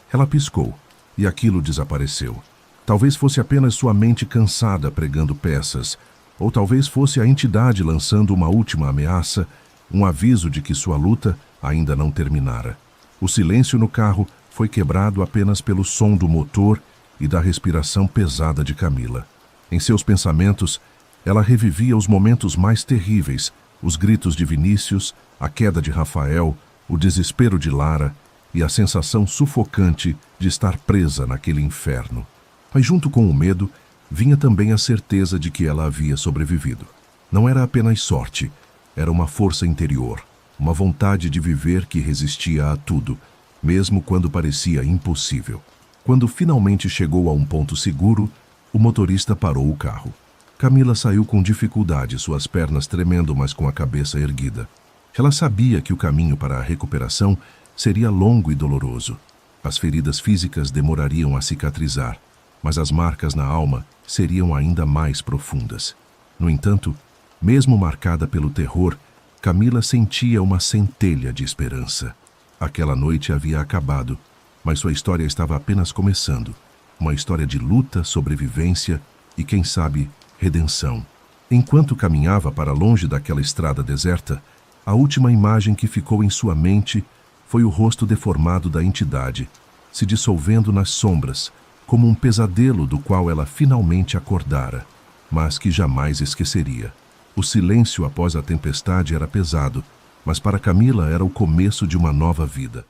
Ela piscou, e aquilo desapareceu. Talvez fosse apenas sua mente cansada pregando peças, ou talvez fosse a entidade lançando uma última ameaça, um aviso de que sua luta ainda não terminara. O silêncio no carro foi quebrado apenas pelo som do motor e da respiração pesada de Camila. Em seus pensamentos, ela revivia os momentos mais terríveis, os gritos de Vinícius, a queda de Rafael, o desespero de Lara e a sensação sufocante de estar presa naquele inferno. Mas junto com o medo, vinha também a certeza de que ela havia sobrevivido. Não era apenas sorte, era uma força interior, uma vontade de viver que resistia a tudo, mesmo quando parecia impossível. Quando finalmente chegou a um ponto seguro, o motorista parou o carro. Camila saiu com dificuldade, suas pernas tremendo, mas com a cabeça erguida. Ela sabia que o caminho para a recuperação seria longo e doloroso. As feridas físicas demorariam a cicatrizar, mas as marcas na alma seriam ainda mais profundas. No entanto, mesmo marcada pelo terror, Camila sentia uma centelha de esperança. Aquela noite havia acabado, mas sua história estava apenas começando. Uma história de luta, sobrevivência e, quem sabe, redenção. Enquanto caminhava para longe daquela estrada deserta, a última imagem que ficou em sua mente foi o rosto deformado da entidade, se dissolvendo nas sombras, como um pesadelo do qual ela finalmente acordara, mas que jamais esqueceria. O silêncio após a tempestade era pesado, mas para Camila era o começo de uma nova vida.